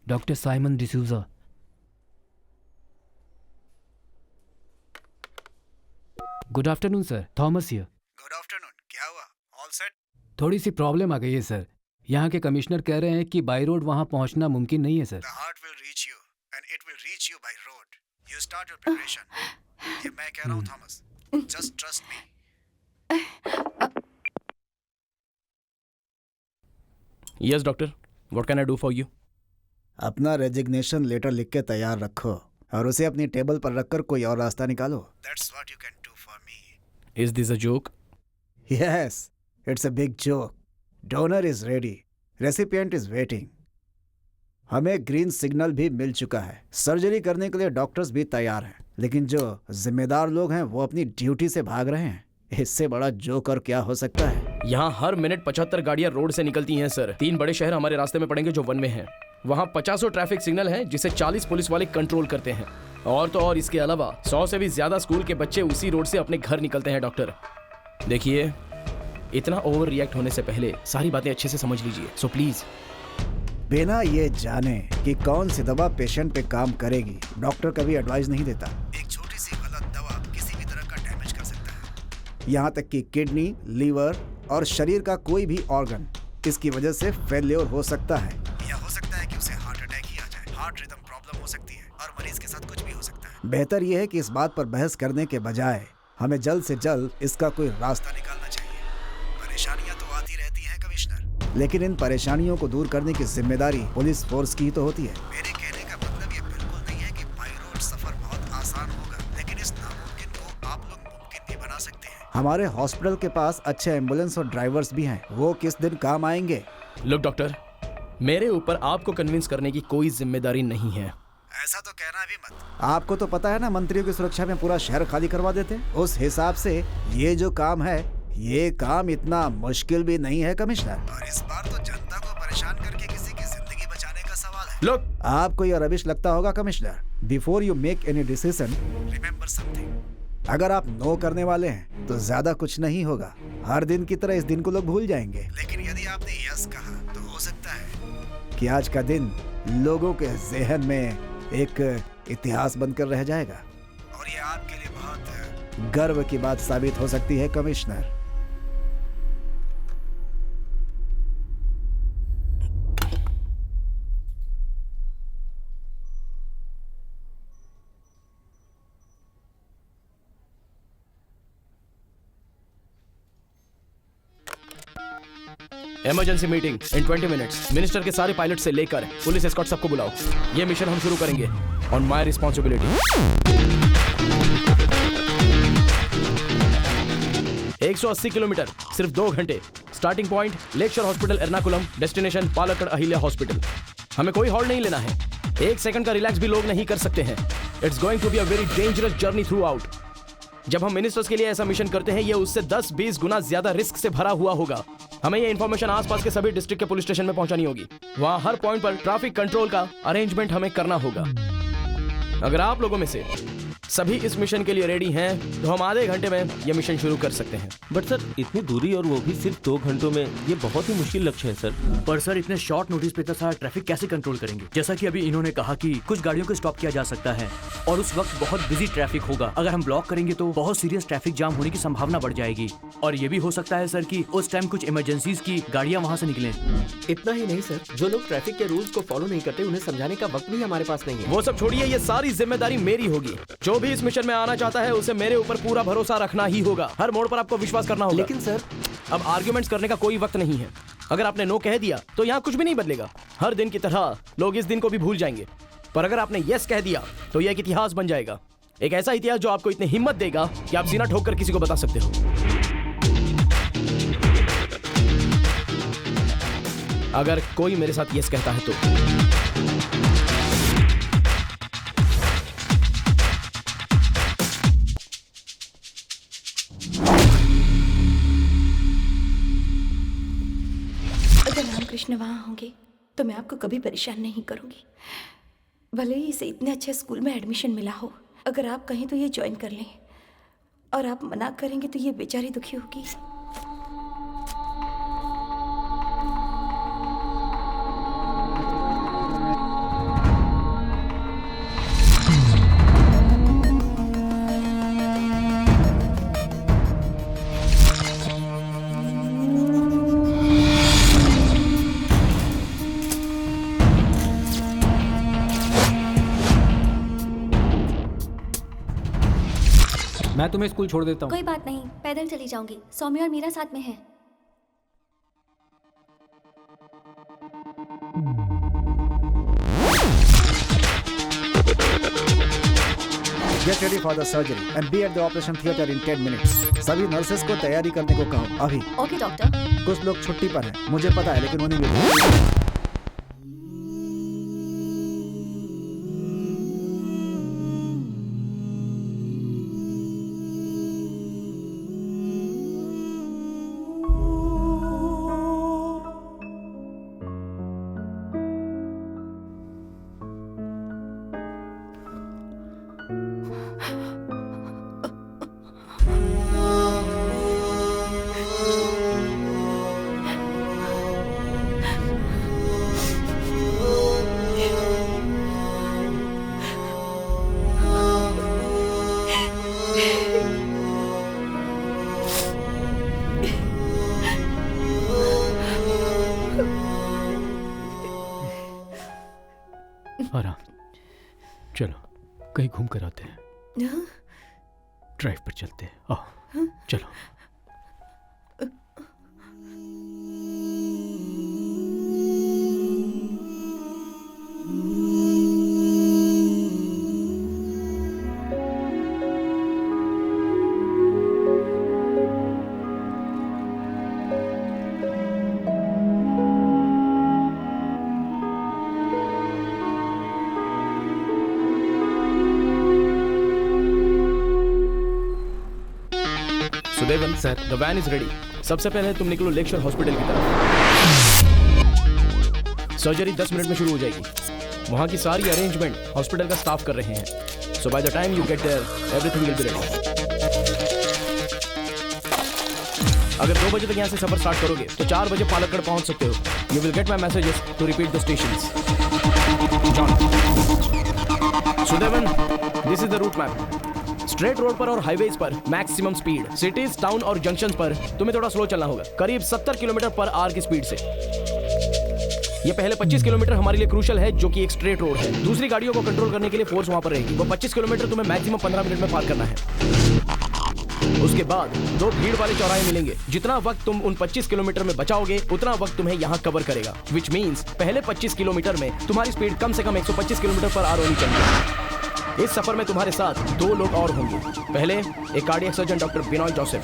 Doctor Simon D'Souza. Good afternoon sir, Thomas here. Good afternoon. क्या हुआ? All set? थोड़ी सी प्रॉब्लम आ गई है सर। यहाँ के कमिश्नर कह रहे हैं कि बाई रोड वहाँ पहुँचना मुमकिन नहीं है sir. The heart will reach you and it will reach you by road. You start your preparation. ये मैं कह रहा हूँ Thomas. Just trust me. Yes doctor, what can I do for you? अपना रेजिग्नेशन लेटर लिख के तैयार रखो और उसे अपनी टेबल पर रखकर कोई और रास्ता निकालो। That's what you can do for me. Is this a joke? Yes, it's a big joke. Donor is ready. Recipient is waiting. हमें ग्रीन सिग्नल भी मिल चुका है। सर्जरी करने के लिए डॉक्टर्स भी तैयार हैं, लेकिन जो जिम्मेदार लोग हैं वो अपनी ड्यूटी से भाग रहे हैं। इससे बड़ा जोक और क्या हो सकता है? यहाँ हर मिनट 75 गाड़ियाँ रोड से निकलती हैं सर। 3 बड़े शहर हमारे रास्ते में पड़ेंगे जो वन में हैं। वहाँ 50 ट्रैफिक सिग्नल हैं जिसे 40 पुलिस वाले कंट्रोल करते हैं। और तो और इसके अलावा 100 से भी ज्यादा स्कूल के बच्चे उसी रोड से अपने घर निकलते हैं। डॉक्टर देखिए, इतना ओवर रिएक्ट होने से पहले सारी बातें अच्छे से समझ लीजिए। So please. बिना ये जाने कि कौन सी दवा पेशेंट पे काम करेगी, डॉक्टर कभी एडवाइस नहीं देता। एक छोटी सी गलत दवा किसी भी तरह का डैमेज कर सकता है। यहाँ तक कि किडनी, लीवर और शरीर का कोई भी ऑर्गन इसकी वजह से फेल्योर हो सकता है, या हो सकता है कि उसे हार्ट अटैक ही आ जाए। हार्ट रिदम प्रॉब्लम हो सकती है और मरीज के साथ कुछ भी हो सकता है। बेहतर यह है कि इस बात पर बहस करने के बजाय हमें जल्द से जल्द इसका कोई रास्ता निकालना चाहिए। परेशानियां तो आती रहती हैं कमिश्नर, लेकिन इन परेशानियों को दूर करने की जिम्मेदारी पुलिस फोर्स की तो होती है। मेरे कहने का मतलब ये बिल्कुल नहीं है कि बाई रोड सफर बहुत आसान होगा, लेकिन इस नामुमकिन को आप लोग मुमकिन भी बना सकते हैं। हमारे हॉस्पिटल के पास अच्छे एम्बुलेंस और ड्राइवर्स भी हैं, वो किस दिन काम आएंगे। लुक डॉक्टर, मेरे ऊपर आपको कन्विंस करने की कोई जिम्मेदारी नहीं है। ऐसा तो कहना भी मत। आपको तो पता है ना, मंत्रियों की सुरक्षा में पूरा शहर खाली करवा देते। उस हिसाब से ये जो काम है, ये काम इतना मुश्किल भी नहीं है कमिश्नर। और इस बार तो जनता को परेशान करके किसी की जिंदगी बचाने का सवाल है। लुक, आपको यह रबिश लगता होगा commissioner. Before you make any decision, remember something. अगर आप नो करने वाले हैं तो ज्यादा कुछ नहीं होगा। हर दिन की तरह इस दिन को लोग भूल जाएंगे। लेकिन यदि आपने यस कहा तो हो सकता है कि आज का दिन लोगों के जहन में एक इतिहास बनकर रह जाएगा, और ये आपके लिए बहुत गर्व की बात साबित हो सकती है commissioner. Emergency meeting in 20 minutes. Minister के सारे पायलट से लेकर पुलिस एस्कॉर्ट सबको बुलाओ। ये मिशन हम शुरू करेंगे ऑन माय रिस्पॉन्सिबिलिटी। 180 किलोमीटर, सिर्फ 2 घंटे। Starting point lakeshore hospital Ernakulam, destination Palakkad Ahalya hospital. हमें कोई हॉल्ट नहीं लेना है, 1 सेकंड का रिलैक्स भी लोग नहीं कर सकते हैं। It's going to be a very dangerous journey throughout. जब हम मिनिस्टर्स के लिए ऐसा मिशन करते हैं, ये उससे 10-20 गुना ज्यादा रिस्क से भरा हुआ होगा। हमें ये इन्फॉर्मेशन आसपास के सभी डिस्ट्रिक्ट के पुलिस स्टेशन में पहुंचानी होगी। वहां हर पॉइंट पर ट्रैफिक कंट्रोल का अरेंजमेंट हमें करना होगा। अगर आप लोगों में से सभी इस मिशन के लिए रेडी हैं तो हम आधे घंटे में ये मिशन शुरू कर सकते हैं। बट सर, इतनी दूरी और वो भी सिर्फ 2 घंटों में, ये बहुत ही मुश्किल लक्ष्य है सर। पर सर, इतने शॉर्ट नोटिस पे इतना सारा ट्रैफिक कैसे कंट्रोल करेंगे? जैसा कि अभी इन्होंने कहा कि कुछ गाड़ियों को स्टॉप किया जा सकता है और उस वक्त बहुत बिजी ट्रैफिक होगा। अगर हम ब्लॉक करेंगे तो बहुत सीरियस ट्रैफिक जाम होने की संभावना बढ़ जाएगी। और ये भी हो सकता है सर कि उस टाइम कुछ इमरजेंसीज की गाड़ियां वहां से निकलें। इतना ही नहीं सर, जो लोग ट्रैफिक के रूल्स को फॉलो नहीं करते उन्हें समझाने का वक्त भी हमारे पास नहीं है। वो सब छोड़िए, ये सारी जिम्मेदारी मेरी होगी। जो भी इस मिशन में आना चाहता है उसे मेरे ऊपर पूरा भरोसा रखना ही होगा। हर मोड़ पर आपको विश्वास करना होगा। लेकिन सर, अब आर्ग्यूमेंट्स करने का कोई वक्त नहीं है। अगर आपने नो कह दिया तो यहाँ कुछ भी नहीं बदलेगा। हर दिन की तरह लोग इस दिन को भी भूल जाएंगे। पर अगर आपने यस कह दिया तो यह एक इतिहास बन जाएगा। एक ऐसा इतिहास जो आपको इतनी हिम्मत देगा कि आप सीना ठोक कर किसी को बता सकते हो। अगर कोई मेरे साथ यस कहता है तो रामकृष्ण वहाँ होंगे तो मैं आपको कभी परेशान नहीं करूँगी। भले ही इसे इतने अच्छे स्कूल में एडमिशन मिला हो, अगर आप कहें तो ये ज्वाइन कर लें, और आप मना करेंगे तो ये बेचारी दुखी होगी। मैं तुम्हें स्कूल छोड़ देता हूँ। कोई बात नहीं, पैदल चली जाऊंगी। सौम्या और मीरा साथ में है। Get ready for the surgery and be at the operation theater in 10 minutes. सभी नर्सेस को तैयारी करने को कहो अभी। Okay doctor. कुछ लोग छुट्टी पर हैं, मुझे पता है, लेकिन उन्हें भी कहीं घूम कर आते हैं। ड्राइव पर चलते हैं। आओ चलो। Sudevan sir, the van is ready. सबसे पहले तुम निकलो लेक्चर हॉस्पिटल की तरफ। सर्जरी 10 मिनट में शुरू हो जाएगी। वहाँ की सारी अरेंजमेंट हॉस्पिटल का स्टाफ कर रहे हैं। So by the time you get there everything will be ready. अगर 2 बजे तक यहाँ से सफर स्टार्ट करोगे तो 4 बजे पालक्कड़ पहुँच सकते हो। You will get my messages to repeat the stations. Sudevan, this is the route map. Straight road पर और हाईवेज पर मैक्सिमम स्पीड। सिटीज, टाउन और जंक्शंस पर तुम्हें थोड़ा स्लो चलना होगा, करीब 70 किलोमीटर पर आवर की स्पीड से। ये पहले 25 किलोमीटर हमारे लिए क्रूशल है, जो कि एक स्ट्रेट रोड है। दूसरी गाड़ियों को कंट्रोल करने के लिए फोर्स वहां पर रहेगी। वो 25 किलोमीटर तुम्हें मैक्सिमम 15 मिनट में पार करना है। उसके बाद 2 भीड़ वाले चौराहे मिलेंगे। जितना वक्त तुम उन 25 किलोमीटर में बचाओगे उतना वक्त तुम्हें यहाँ कवर करेगा। विच मीन्स पहले 25 किलोमीटर में तुम्हारी स्पीड कम से कम 125 किलोमीटर पर आवर होनी चाहिए। इस सफर में तुम्हारे साथ 2 लोग और होंगे। पहले एक cardiac surgeon doctor Binoy Joseph.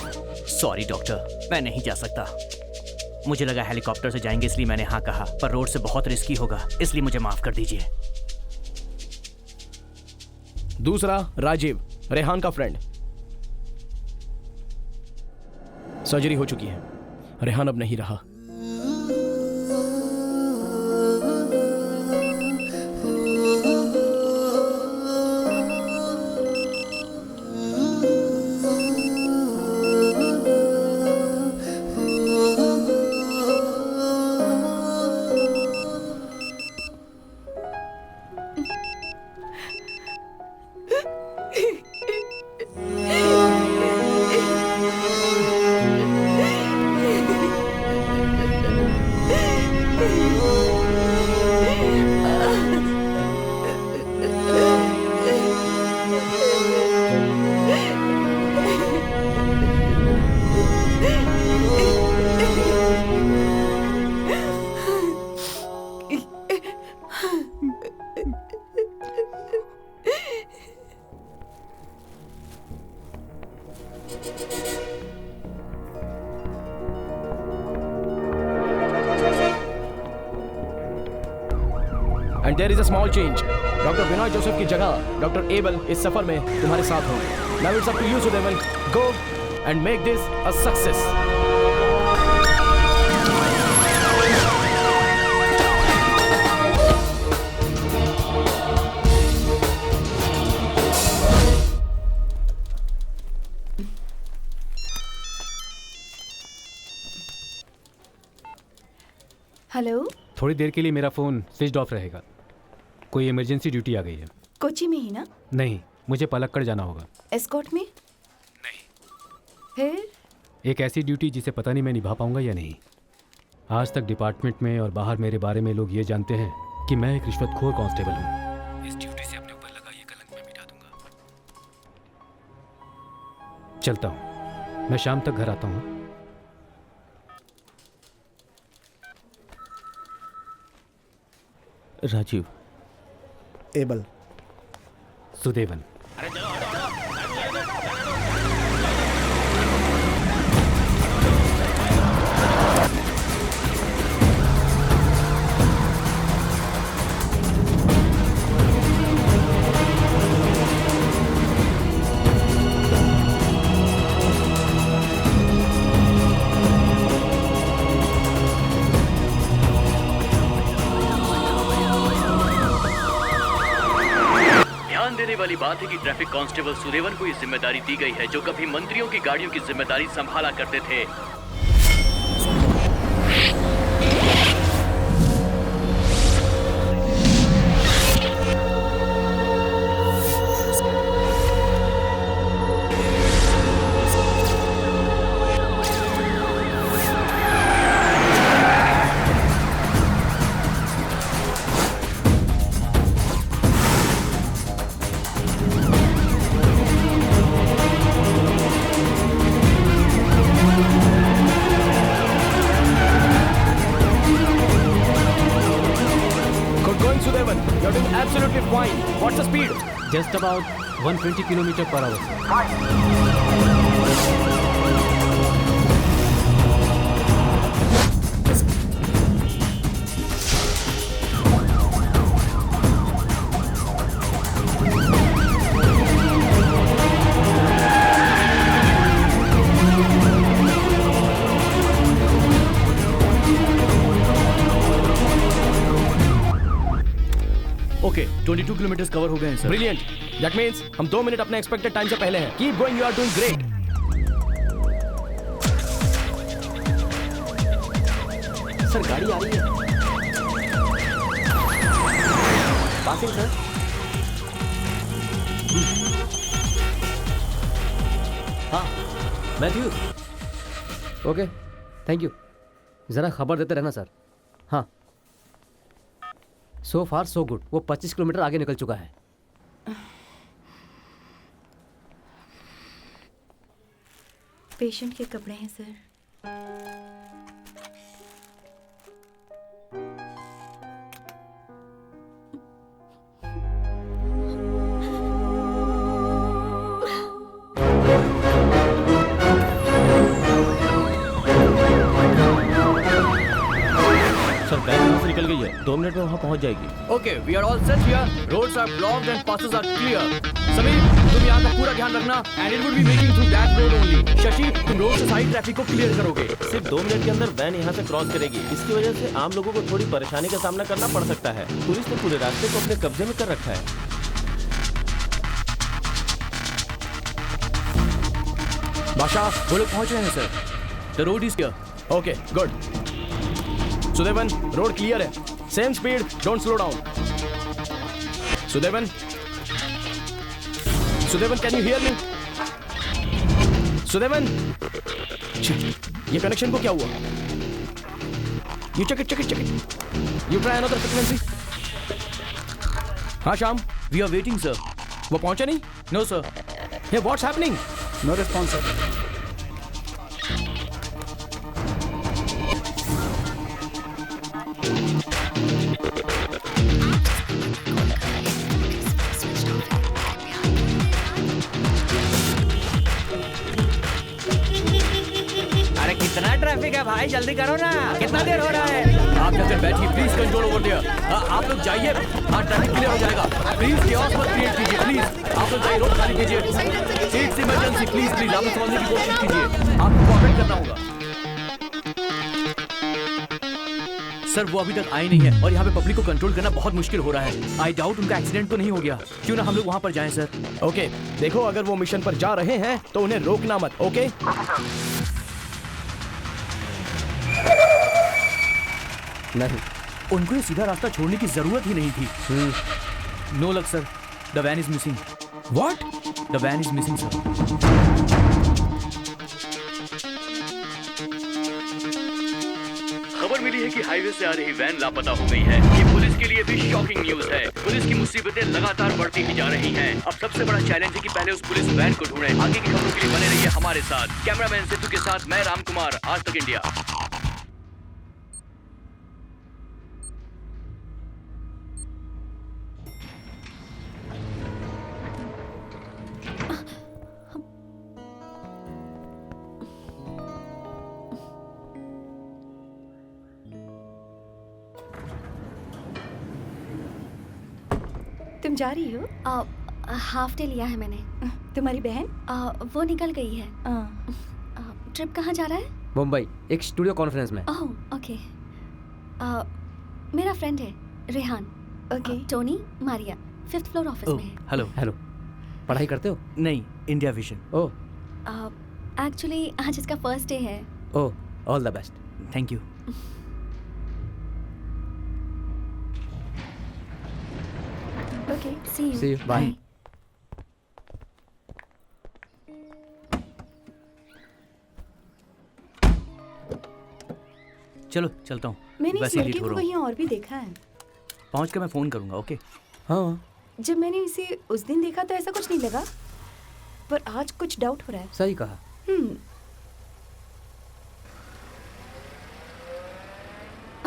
Sorry doctor, मैं नहीं जा सकता। मुझे लगा हेलीकॉप्टर से जाएंगे इसलिए मैंने हाँ कहा, पर रोड से बहुत रिस्की होगा, इसलिए मुझे माफ कर दीजिए। दूसरा राजीव, रेहान का फ्रेंड। सर्जरी हो चुकी है, रेहान अब नहीं रहा। And there is a small change. Doctor Binoy Joseph की जगह डॉक्टर एबल इस सफर में तुम्हारे साथ होंगे। Now it's up to you, Sudevan. Go and make this a success. Hello, थोड़ी देर के लिए मेरा फ़ोन स्विच ऑफ रहेगा। कोई इमरजेंसी ड्यूटी आ गई है। कोची में ही ना? नहीं, मुझे पलक्कड़ जाना होगा। एस्कॉर्ट में? नहीं। फिर? एक ऐसी ड्यूटी जिसे पता नहीं मैं निभा पाऊंगा या नहीं। आज तक डिपार्टमेंट में और बाहर मेरे बारे में लोग ये जानते हैं कि मैं एक रिश्वतखोर कांस्टेबल हूँ। इस ड्यूटी से अपने ऊपर लगा ये कलंक मैं मिटा दूंगा। चलता हूँ, मैं शाम तक घर आता हूँ। राजीव। एबल। सुदेवन। देने वाली बात है कि ट्रैफिक कांस्टेबल सुदेवन को ये जिम्मेदारी दी गई है, जो कभी मंत्रियों की गाड़ियों की जिम्मेदारी संभाला करते थे। fine. What's the speed? Just about 120 kilometer per hour. Okay 22 kilometre cover हो गए हैं सर। Brilliant. That means हम 2 मिनट अपने expected time से पहले हैं. Keep going, you are doing great. Sir गाड़ी आ रही है। Passing sir. हाँ मैथ्यू। Okay thank you. ज़रा खबर देते रहना सर। हाँ सो फार सो गुड। वो 25 किलोमीटर आगे निकल चुका है। पेशेंट के कपड़े हैं सर। सर बैंक यहाँ से निकल गई है, 2 मिनट में वहाँ पहुँच जाएगी। Okay we are all set here. Roads are blocked and passes are clear. Sameer तुम यहाँ का पूरा ध्यान रखना and it would be making through that road only. Shashi तुम रोड से साइड ट्रैफिक को क्लियर करोगे। सिर्फ 2 मिनट के अंदर वैन यहाँ से क्रॉस करेगी। इसकी वजह से आम लोगों को थोड़ी परेशानी का सामना करना पड़ सकता है। पुलिस ने पूरे रास्ते को अपने कब्जे में कर रखा है। बादशाह वो लोग पहुँच रहे हैं sir. The road is clear. Okay, good. Sudevan, road clear है. Same speed, don't slow down. Sudevan, can you hear me? Sudevan, ये कनेक्शन को क्या हुआ? You check it. You try another frequency. हाँ Shyam, we are waiting sir. वो पहुंचा नहीं? No sir. Hey, what's happening? No response sir. अरे कितना ट्रैफिक है भाई, जल्दी करो ना, कितना देर हो रहा है? आप जाकर बैठिए प्लीज। Control over there. आप लोग जाइए। हाँ ट्रैफिक क्लियर हो जाएगा। प्लीज chaos मत क्रिएट कीजिए प्लीज। आप लोग जाइए, रोड खाली कीजिए। इट्स इमरजेंसी प्लीज आप समझने की कोशिश कीजिए। आपको कोऑपरेट करना होगा। सर वो अभी तक आए नहीं है और यहाँ पे पब्लिक को कंट्रोल करना बहुत मुश्किल हो रहा है। आई डाउट उनका एक्सीडेंट तो नहीं हो गया। क्यों ना हम लोग वहाँ पर जाएं सर। Okay, देखो अगर वो मिशन पर जा रहे हैं तो उन्हें रोकना मत. Okay? नहीं उनको ये सीधा रास्ता छोड़ने की जरूरत ही नहीं थी। No luck sir. The van is missing. What? The van is missing sir. खबर मिली है कि हाईवे से आ रही वैन लापता हो गई है। ये पुलिस के लिए भी शॉकिंग न्यूज है। पुलिस की मुसीबतें लगातार बढ़ती ही जा रही हैं। अब सबसे बड़ा चैलेंज है कि पहले उस पुलिस वैन को ढूंढें। आगे की खबरों के लिए बने रहिए हमारे साथ। कैमरामैन सिद्धू के साथ मैं राम कुमार, आज तक इंडिया। तुम जा रही हो? हाफ डे लिया है मैंने। तुम्हारी बहन? वो निकल गई है। ट्रिप कहाँ जा रहा है? मुंबई, एक स्टूडियो कॉन्फ्रेंस में। Oh okay. मेरा फ्रेंड है Rehan. Okay. Tony Maria 5th floor office में है। हेलो। हेलो, पढ़ाई करते हो? नहीं, इंडिया विजन। ओह एक्चुअली आज इसका फर्स्ट डे है। Oh, all the best. Thank you. Okay, see you. See you, bye. चलो चलता हूँ। मैंने इस वैसे ही लड़के लेट हो को रहा हूँ। कहीं और भी देखा है। पहुँच कर मैं फोन करूंगा। ओके। हाँ जब मैंने इसे उस दिन देखा तो ऐसा कुछ नहीं लगा, पर आज कुछ डाउट हो रहा है। सही कहा।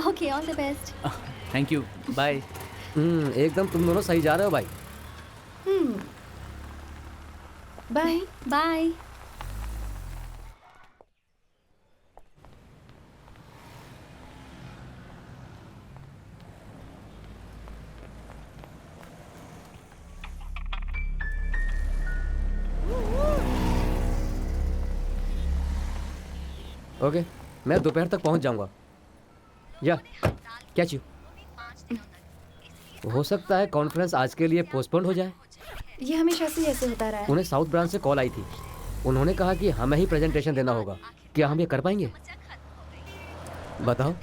Okay, all the best. Thank you. Bye. एकदम तुम दोनों सही जा रहे हो भाई। Bye bye. ओके, मैं दोपहर तक पहुंच जाऊंगा। या कैच यू। हो सकता है कॉन्फ्रेंस आज के लिए पोस्टपोन हो जाए। ये हमेशा से ऐसे होता रहा है। उन्हें साउथ ब्रांच से कॉल आई थी। उन्होंने कहा कि हमें ही प्रेजेंटेशन देना होगा। क्या हम ये कर पाएंगे? बताओ।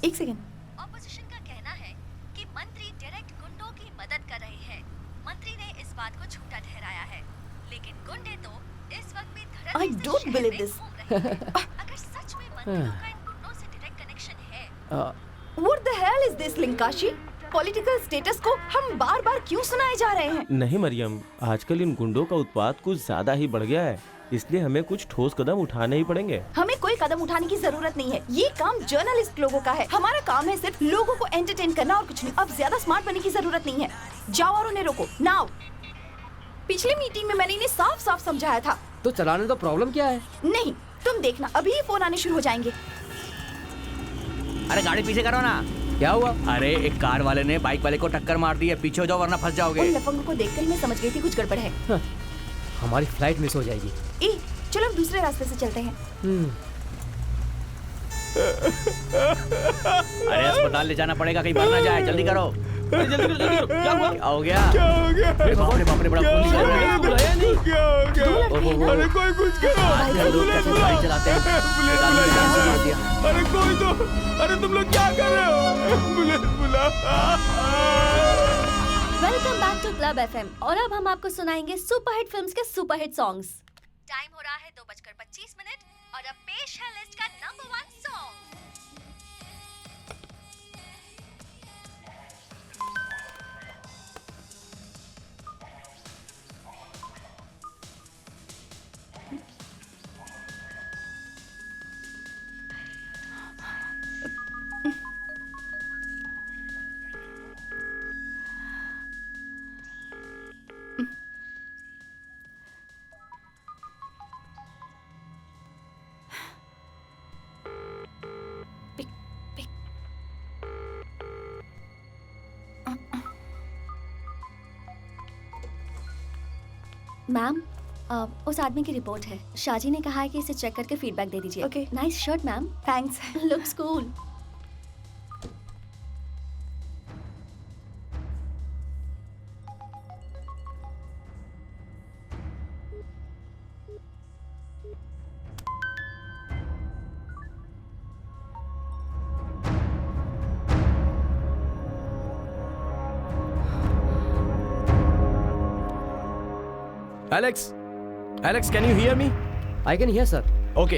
एक सेकेंड। ऑपोजिशन का कहना है कि मंत्री डायरेक्ट गुंडों की मदद कर रहे हैं। मंत्री ने इस बात को झूठा ठहराया है, लेकिन गुंडे तो इस वक्त भी धर्म I don't believe this. अगर सच में मंत्रियों का इन गुंडों से डायरेक्ट कनेक्शन है। What the hell is this, लिंकाशी? पॉलिटिकल स्टेटस को हम बार बार क्यों सुनाए जा रहे हैं? नहीं मरियम, आजकल इन गुंडों का उत्पात कुछ ज्यादा ही बढ़ गया है, इसलिए हमें कुछ ठोस कदम उठाने ही पड़ेंगे। हमें कोई कदम उठाने की जरूरत नहीं है। ये काम जर्नलिस्ट लोगों का है। हमारा काम है सिर्फ लोगों को एंटरटेन करना और कुछ नहीं। अब ज्यादा स्मार्ट बनने की जरूरत नहीं है। जाओ और उन्हें रोको नाउ। पिछली मीटिंग में मैंने इन्हें साफ साफ समझाया था। तो चलाने तो प्रॉब्लम क्या है? नहीं, तुम देखना अभी ही फोन आने शुरू हो जाएंगे। अरे गाड़ी पीछे करो ना। क्या हुआ? अरे एक कार वाले ने बाइक वाले को टक्कर मार दी है, पीछे हो जाओ वरना फंस जाओगे। उन लफंगों को देखकर ही मैं समझ गई थी कुछ गड़बड़ है। हमारी फ्लाइट मिस हो जाएगी। ए, चलो हम दूसरे रास्ते से चलते हैं। अरे अस्पताल ले जाना पड़ेगा, कहीं मर ना जाए। जल्दी करो। जल्दी करो। क्या हुआ? क्या हो गया? अरे बाप रे, बड़ा खून निकल रहा है। बुलाया नहीं। क्या हो गया? अरे कोई कुछ करो। लोग कैसे गाड़ी चलाते हैं? अरे कोई तो, अरे तुम लोग क्या कर रहे हो? पुलिस बुला। Welcome back to club FM. और अब हम आपको सुनाएंगे सुपरहिट फिल्म्स के सुपरहिट सॉन्ग्स। टाइम हो रहा है 2:25 और अब पेश है लिस्ट का नंबर 1 सॉन्ग। मैम, उस आदमी की रिपोर्ट है। शाजी ने कहा है कि इसे चेक करके फीडबैक दे दीजिए। Okay. Nice shirt ma'am. Thanks. Looks cool. Alex, can you hear me? I can hear sir. Okay,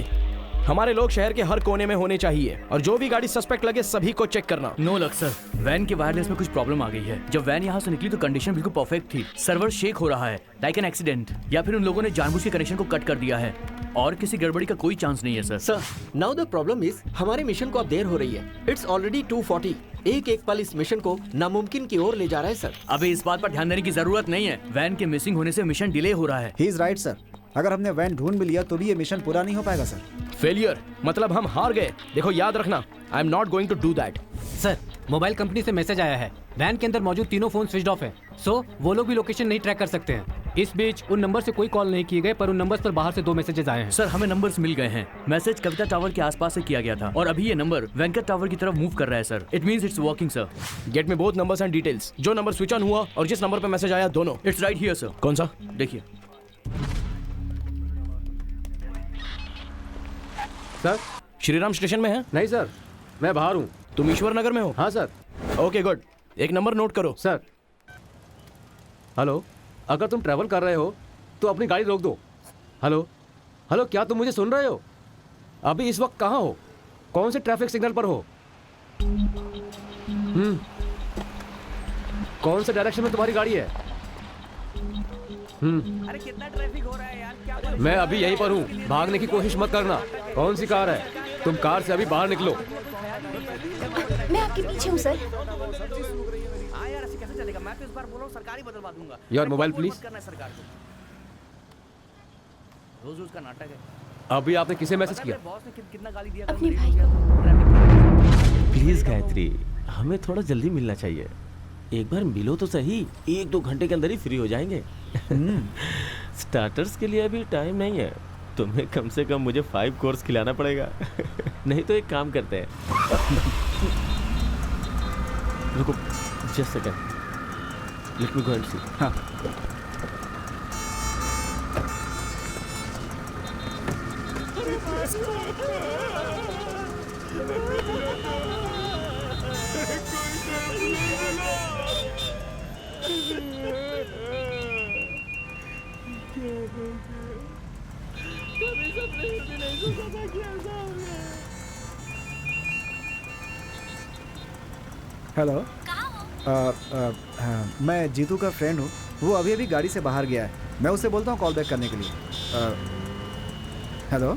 हमारे लोग शहर के हर कोने में होने चाहिए और जो भी गाड़ी सस्पेक्ट लगे सभी को चेक करना। नो लक सर, वैन के वायरलेस में कुछ प्रॉब्लम आ गई है। जब वैन यहाँ से निकली तो कंडीशन बिल्कुल परफेक्ट थी। सर्वर शेक हो रहा है, लाइक एन एक्सीडेंट, या फिर उन लोगों ने जानबूझ के कनेक्शन को कट कर दिया है और किसी गड़बड़ी का कोई चांस नहीं है sir. Sir, now the problem is हमारे मिशन को अब देर हो रही है। It's already 2:40। एक पल इस मिशन को नामुमकिन की ओर ले जा रहा है सर। अभी इस बात पर ध्यान देने की जरूरत नहीं है। वैन के मिसिंग होने से मिशन डिले हो रहा है। He is right sir. अगर हमने वैन ढूंढ भी लिया तो भी ये मिशन पूरा नहीं हो पाएगा सर। फेलियर मतलब हम हार गए। देखो याद रखना, I am not going to do that. Sir, mobile company से मैसेज आया है। वैन के अंदर मौजूद तीनों फोन स्विच ऑफ है, सो वो लोग भी लोकेशन नहीं ट्रैक कर सकते हैं। इस बीच उन नंबर से कोई कॉल नहीं किए गए, पर उन नंबर्स पर बाहर से 2 मैसेजेस आए हैं। सर, हमें नंबर्स मिल गए हैं। मैसेज कविता टावर के आसपास से किया गया था और अभी ये नंबर वेंकट टावर की तरफ मूव कर रहा है sir. It means it's working sir. Get me both numbers and details. जो नंबर स्विच ऑन हुआ और जिस नंबर पर मैसेज आया, दोनों। It's right here sir. कौन सा? देखिए सर। श्रीराम स्टेशन में है? नहीं सर, मैं बाहर हूँ। तुम ईश्वर नगर में हो? हाँ सर। ओके गुड, एक नंबर नोट करो। सर, हेलो, अगर तुम ट्रैवल कर रहे हो तो अपनी गाड़ी रोक दो। हेलो हेलो, क्या तुम मुझे सुन रहे हो? अभी इस वक्त कहाँ हो? कौन से ट्रैफिक सिग्नल पर हो? कौन से डायरेक्शन में तुम्हारी गाड़ी है? अरे कितना ट्रैफिक हो रहा है यार, क्या मैं अभी यहीं पर हूँ, भागने की कोशिश मत करना। कौन सी कार है? तुम कार से अभी बाहर निकलो। मैं आपके पीछे हूँ सर। हाँ यार, चलेगा। मैं तो इस बार बोल रहा हूँ सरकारी बदलवा दूंगा। Your mobile, कंट्रोल मत please. करना है सरकार को। रोज रोज का नाटक है। अभी आपने किसे मैसेज किया? बॉस ने कितना गाली दिया। अपने भाई को। प्लीज गायत्री, हमें थोड़ा जल्दी मिलना चाहिए। एक बार मिलो तो सही, 1-2 घंटे के अंदर ही फ्री हो जाएंगे। स्टार्टर्स के लिए अभी टाइम नहीं है। तुम्हें कम से कम मुझे 5 कोर्स खिलाना पड़ेगा। नहीं तो एक काम करते हैं। रुको just second, let me go and see. हाँ। हेलो। मैं जीतू का फ्रेंड हूँ। वो अभी अभी गाड़ी से बाहर गया है। मैं उससे बोलता हूँ कॉल बैक करने के लिए। Hello.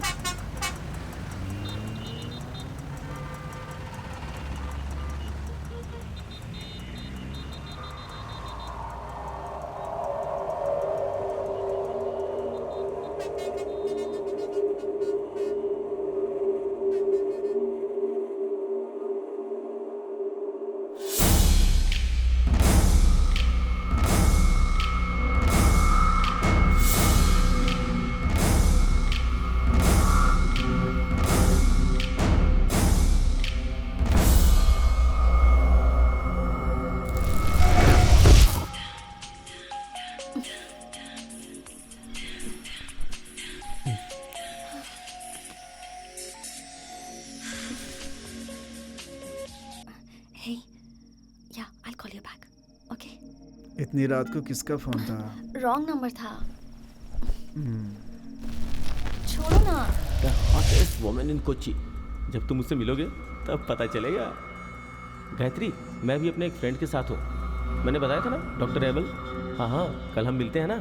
Hey, yeah, I'll call you back. Okay. इतनी रात को किसका फोन था? Wrong number था। छोड़ो ना। The hottest woman in Kochi। जब तुम मुझसे मिलोगे तब पता चलेगा। गायत्री, मैं भी अपने एक फ्रेंड के साथ हूँ। मैंने बताया था ना, डॉक्टर एबल। हाँ हाँ, कल हम मिलते हैं ना।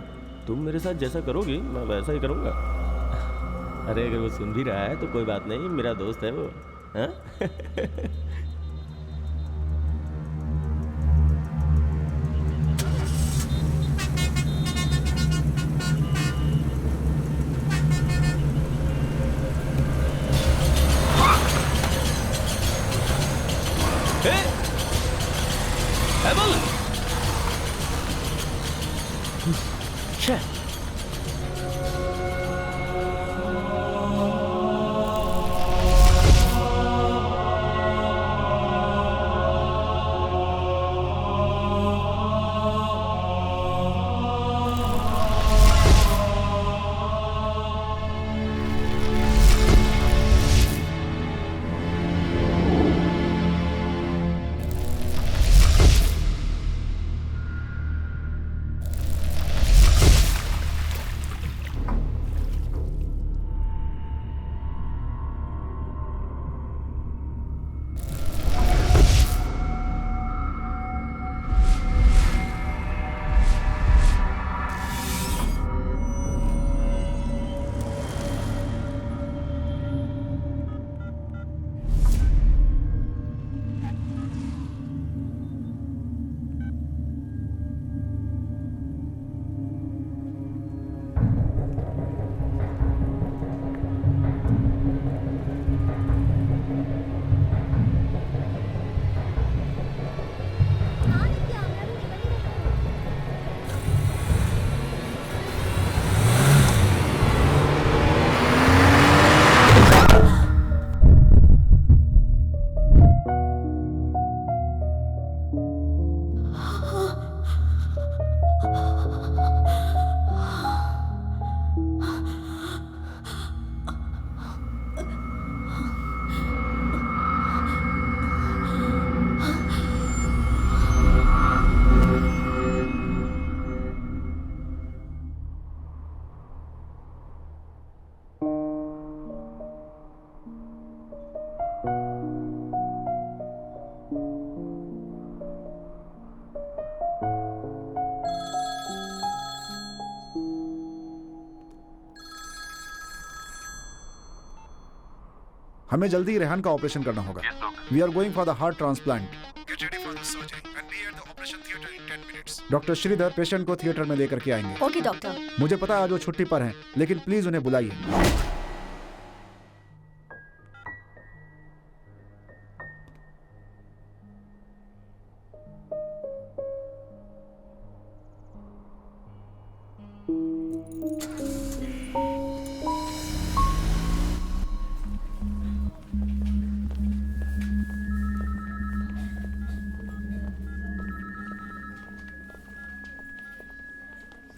तुम मेरे साथ जैसा करोगी मैं वैसा ही करूँगा। अरे अगर वो सुन भी रहा है तो कोई बात नहीं, मेरा दोस्त है वो। हाँ? हमें जल्दी रेहान का ऑपरेशन करना होगा। We are going for the heart transplant. Get ready for the surgery and be at the operation theatre in 10 doctor Sridhar patient को थिएटर में लेकर के आएंगे। Okay doctor. मुझे पता है आज वो छुट्टी पर हैं, लेकिन प्लीज उन्हें बुलाइए।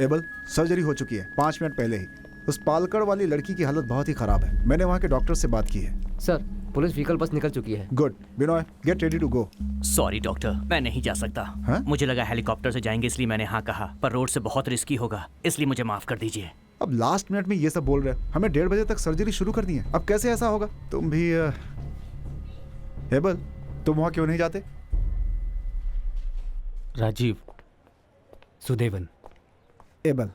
एबल, सर्जरी हो चुकी है 5 मिनट पहले ही। उस पालकड़ वाली लड़की की हालत बहुत ही खराब है। मैंने वहाँ के डॉक्टर से बात की है। सर, पुलिस व्हीकल बस निकल चुकी है। Good. Binoy, get ready to go. Sorry doctor, मैं नहीं जा सकता। हाँ? मुझे लगा हेलीकॉप्टर से जाएंगे इसलिए मैंने हाँ कहा, पर रोड से बहुत रिस्की होगा, इसलिए मुझे माफ कर दीजिए। अब लास्ट मिनट में ये सब बोल रहे हो। हमें 1:30 बजे तक सर्जरी शुरू करनी है। अब कैसे ऐसा होगा? तुम भी एबल, तुम वहाँ क्यों नहीं जाते? राजीव, सुदेवन। एबल,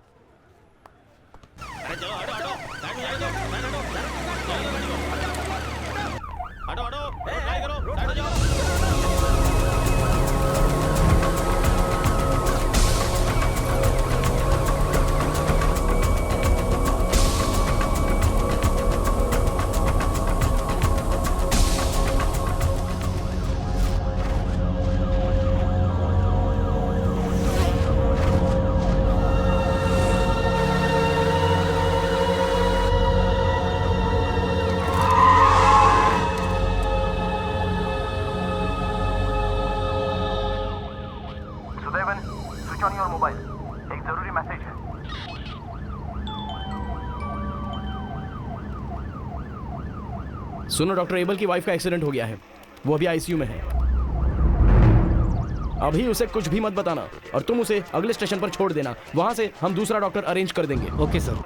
सुनो, डॉक्टर एबल की वाइफ का एक्सीडेंट हो गया है। वो अभी आईसीयू में है। अभी उसे कुछ भी मत बताना और तुम उसे अगले स्टेशन पर छोड़ देना। वहां से हम दूसरा डॉक्टर अरेंज कर देंगे। Okay sir.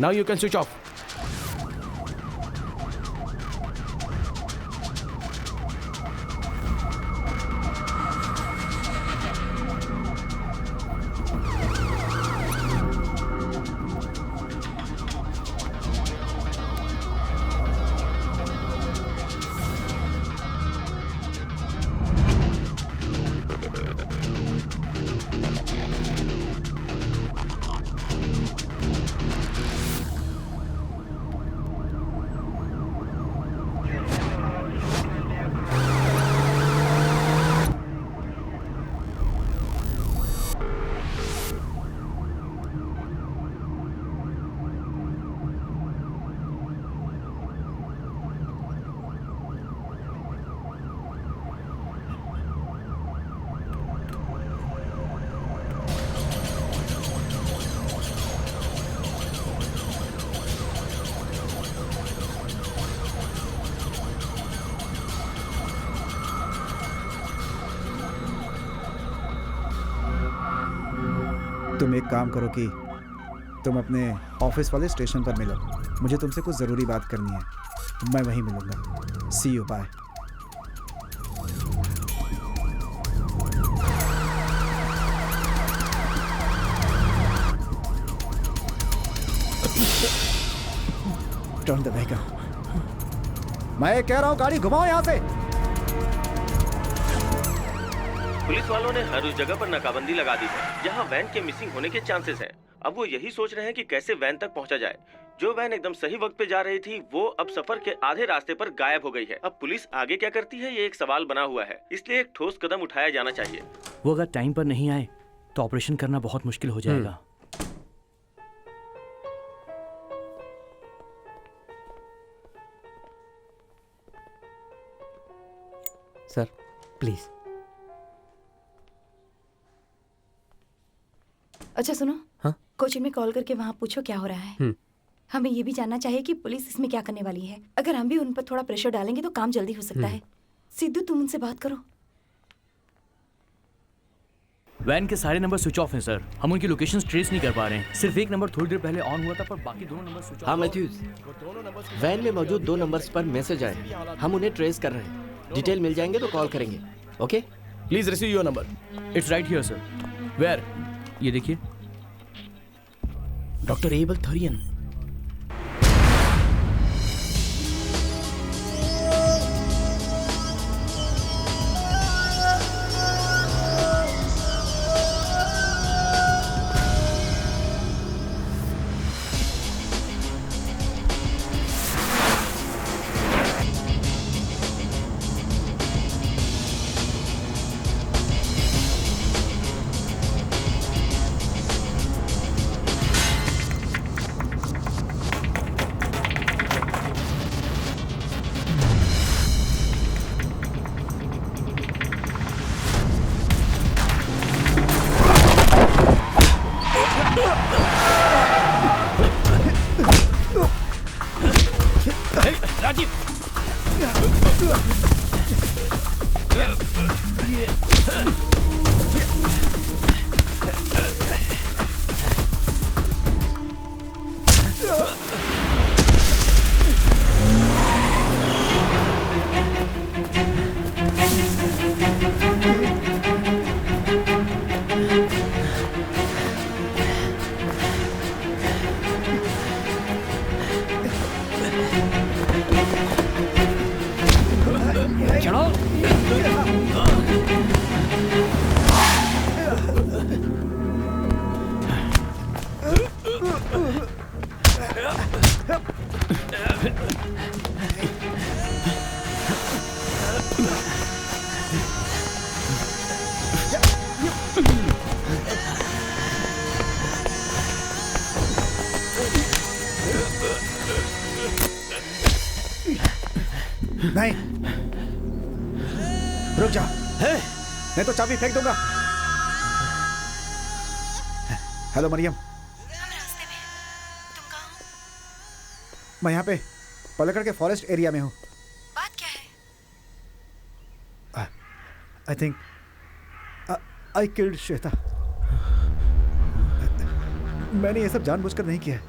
Now you can switch off. तुम एक काम करो कि तुम अपने ऑफिस वाले स्टेशन पर मिलो। मुझे तुमसे कुछ ज़रूरी बात करनी है। मैं वहीं मिलूंगा। See you, bye. Turn the vehicle. मैं कह रहा हूँ गाड़ी घुमाओ यहाँ से। पुलिस वालों ने हर उस जगह पर नाकाबंदी लगा दी है जहां वैन के मिसिंग होने के चांसेस हैं। अब वो यही सोच रहे हैं कि कैसे वैन तक पहुंचा जाए। जो वैन एकदम सही वक्त पे जा रही थी वो अब सफर के आधे रास्ते पर गायब हो गई है। अब पुलिस आगे क्या करती है ये एक सवाल बना हुआ है, इसलिए एक ठोस कदम उठाया जाना चाहिए। वो अगर टाइम पर नहीं आए तो ऑपरेशन करना बहुत मुश्किल हो जाएगा। Sir please. अच्छा सुनो, हाँ? कोचिंग में कॉल करके वहाँ पूछो क्या हो रहा है। हमें ये भी जानना चाहिए कि पुलिस इसमें क्या करने वाली है। अगर हम भी उन पर थोड़ा प्रेशर डालेंगे तो काम जल्दी हो सकता है। सिद्धू, तुम उनसे बात करो। वैन के सारे नंबर स्विच ऑफ हैं सर। हम उनकी लोकेशन ट्रेस नहीं कर पा रहे हैं। सिर्फ एक नंबर थोड़ी देर पहले ऑन हुआ था पर बाकी दोनों नंबर स्विच ऑफ। हाँ मैथ्यूज, वैन में मौजूद 2 नंबर्स पर मैसेज आए। हम उन्हें ट्रेस कर रहे हैं। डिटेल मिल जाएंगे तो कॉल करेंगे। Okay, please receive your number. It's right here sir. Where? ये देखिए, डॉक्टर एबल थरियन। राजीव। नहीं, रुक जा। नहीं तो चाबी फेंक दूंगा। हेलो मरियम। मैं यहाँ पे पलकड़ के फॉरेस्ट एरिया में हूँ। बात क्या है? I think I killed Shweta. मैंने ये सब जानबूझकर नहीं किया,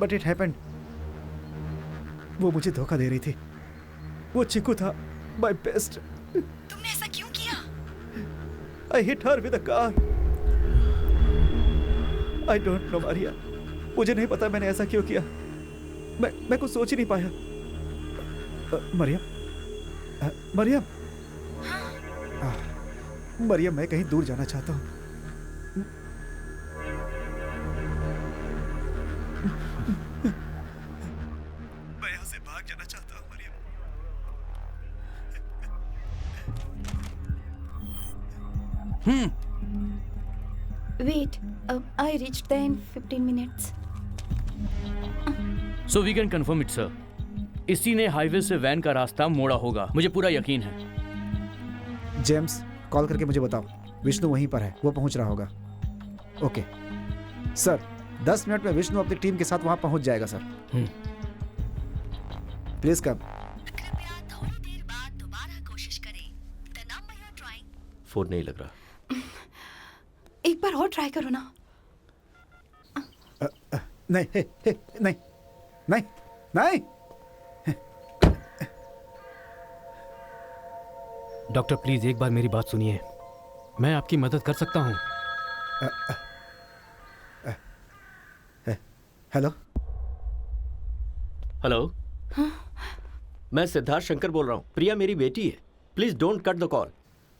बट इट हैपेंड। वो मुझे धोखा दे रही थी। वो चिकू था, माय बेस्ट। तुमने ऐसा क्यों किया? I hit her with a car. I don't no Maria, मुझे नहीं पता मैंने ऐसा क्यों किया। मैं कुछ सोच ही नहीं पाया। मरियम, मरियम, मरियम, मैं कहीं दूर जाना चाहता हूँ। मैं यहाँ से भाग जाना चाहता हूँ Mariam. Wait, I reached there in 15 minutes. So we can confirm it sir. इसी ने हाईवे से वैन का रास्ता मोड़ा होगा, मुझे पूरा यकीन है। जेम्स, कॉल करके मुझे बताओ। विष्णु वहीं पर है, वो पहुंच रहा होगा। ओके सर, 10 मिनट में विष्णु अपनी टीम के साथ वहां पहुंच जाएगा सर। Please come. फोन नहीं लग रहा। एक बार और ट्राई करो ना। नहीं, नहीं, नहीं, नहीं। डॉक्टर प्लीज एक बार मेरी बात सुनिए। मैं आपकी मदद कर सकता हूँ। हेलो। हेलो। मैं सिद्धार्थ शंकर बोल रहा हूँ। प्रिया मेरी बेटी है। Please don't cut the call.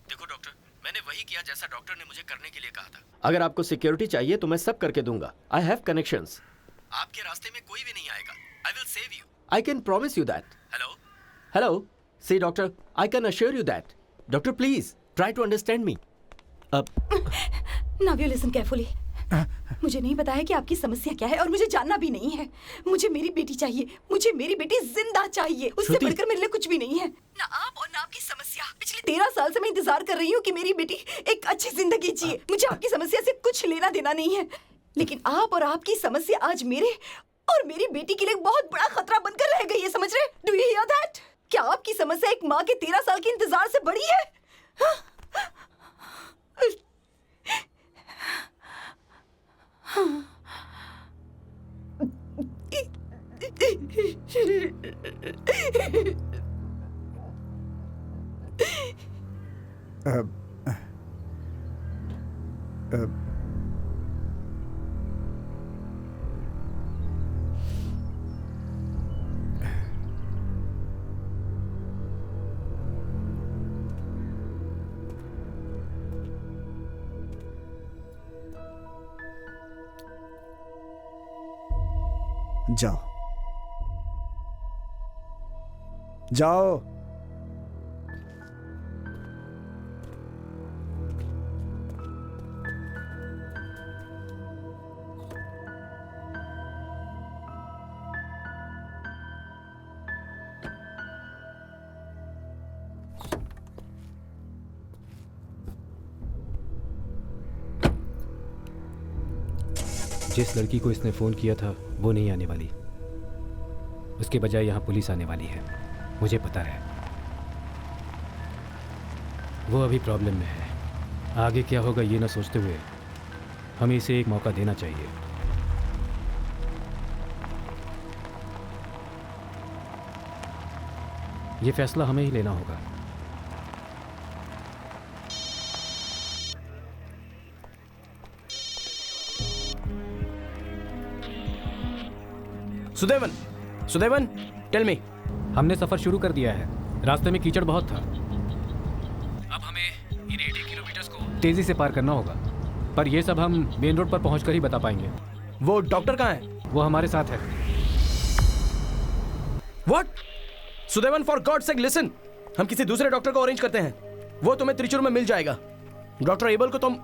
देखो डॉक्टर, मैंने वही किया जैसा डॉक्टर ने मुझे करने के लिए कहा था। अगर आपको सिक्योरिटी चाहिए तो मैं सब करके दूंगा। I have connections. आपके रास्ते में कोई भी नहीं आएगा। I will save you. I can promise you that. Hello hello. See doctor, I can assure you that. Doctor please try to understand me. अब नाउ यू लिसन केयरफुली। मुझे नहीं पता है कि आपकी समस्या क्या है और मुझे जानना भी नहीं है। मुझे मेरी बेटी चाहिए। मुझे मेरी बेटी जिंदा चाहिए। उससे बढ़कर मेरे लिए कुछ भी नहीं है। ना आप और ना आपकी समस्या। पिछले 13 साल से मैं इंतजार कर रही हूँ कि मेरी बेटी एक अच्छी जिंदगी जिए। मुझे आपकी समस्या से कुछ लेना देना नहीं है, लेकिन आप और आपकी समस्या आज मेरे और मेरी बेटी के लिए बहुत बड़ा खतरा बनकर रह गई है। समझ रहे? Do you here that? क्या आपकी समस्या एक माँ के 13 साल के इंतजार से बड़ी है? जाओ जाओ। जिस लड़की को इसने फोन किया था वो नहीं आने वाली। उसके बजाय यहाँ पुलिस आने वाली है, मुझे पता है। वो अभी प्रॉब्लम में है। आगे क्या होगा ये ना सोचते हुए हमें इसे एक मौका देना चाहिए। ये फैसला हमें ही लेना होगा। सुदेवन, सुदेवन, टेल मी। हमने सफर शुरू कर दिया है। रास्ते में कीचड़ बहुत था। अब हमें इन 80 किलोमीटर को तेजी से पार करना होगा, पर यह सब हम मेन रोड पर पहुंचकर ही बता पाएंगे। वो डॉक्टर कहाँ है? वो हमारे साथ है। What? Sudevan, for God sake listen. हम किसी दूसरे डॉक्टर को अरेंज करते हैं। वो तुम्हें त्रिचूर में मिल जाएगा। डॉक्टर एबल को तुम...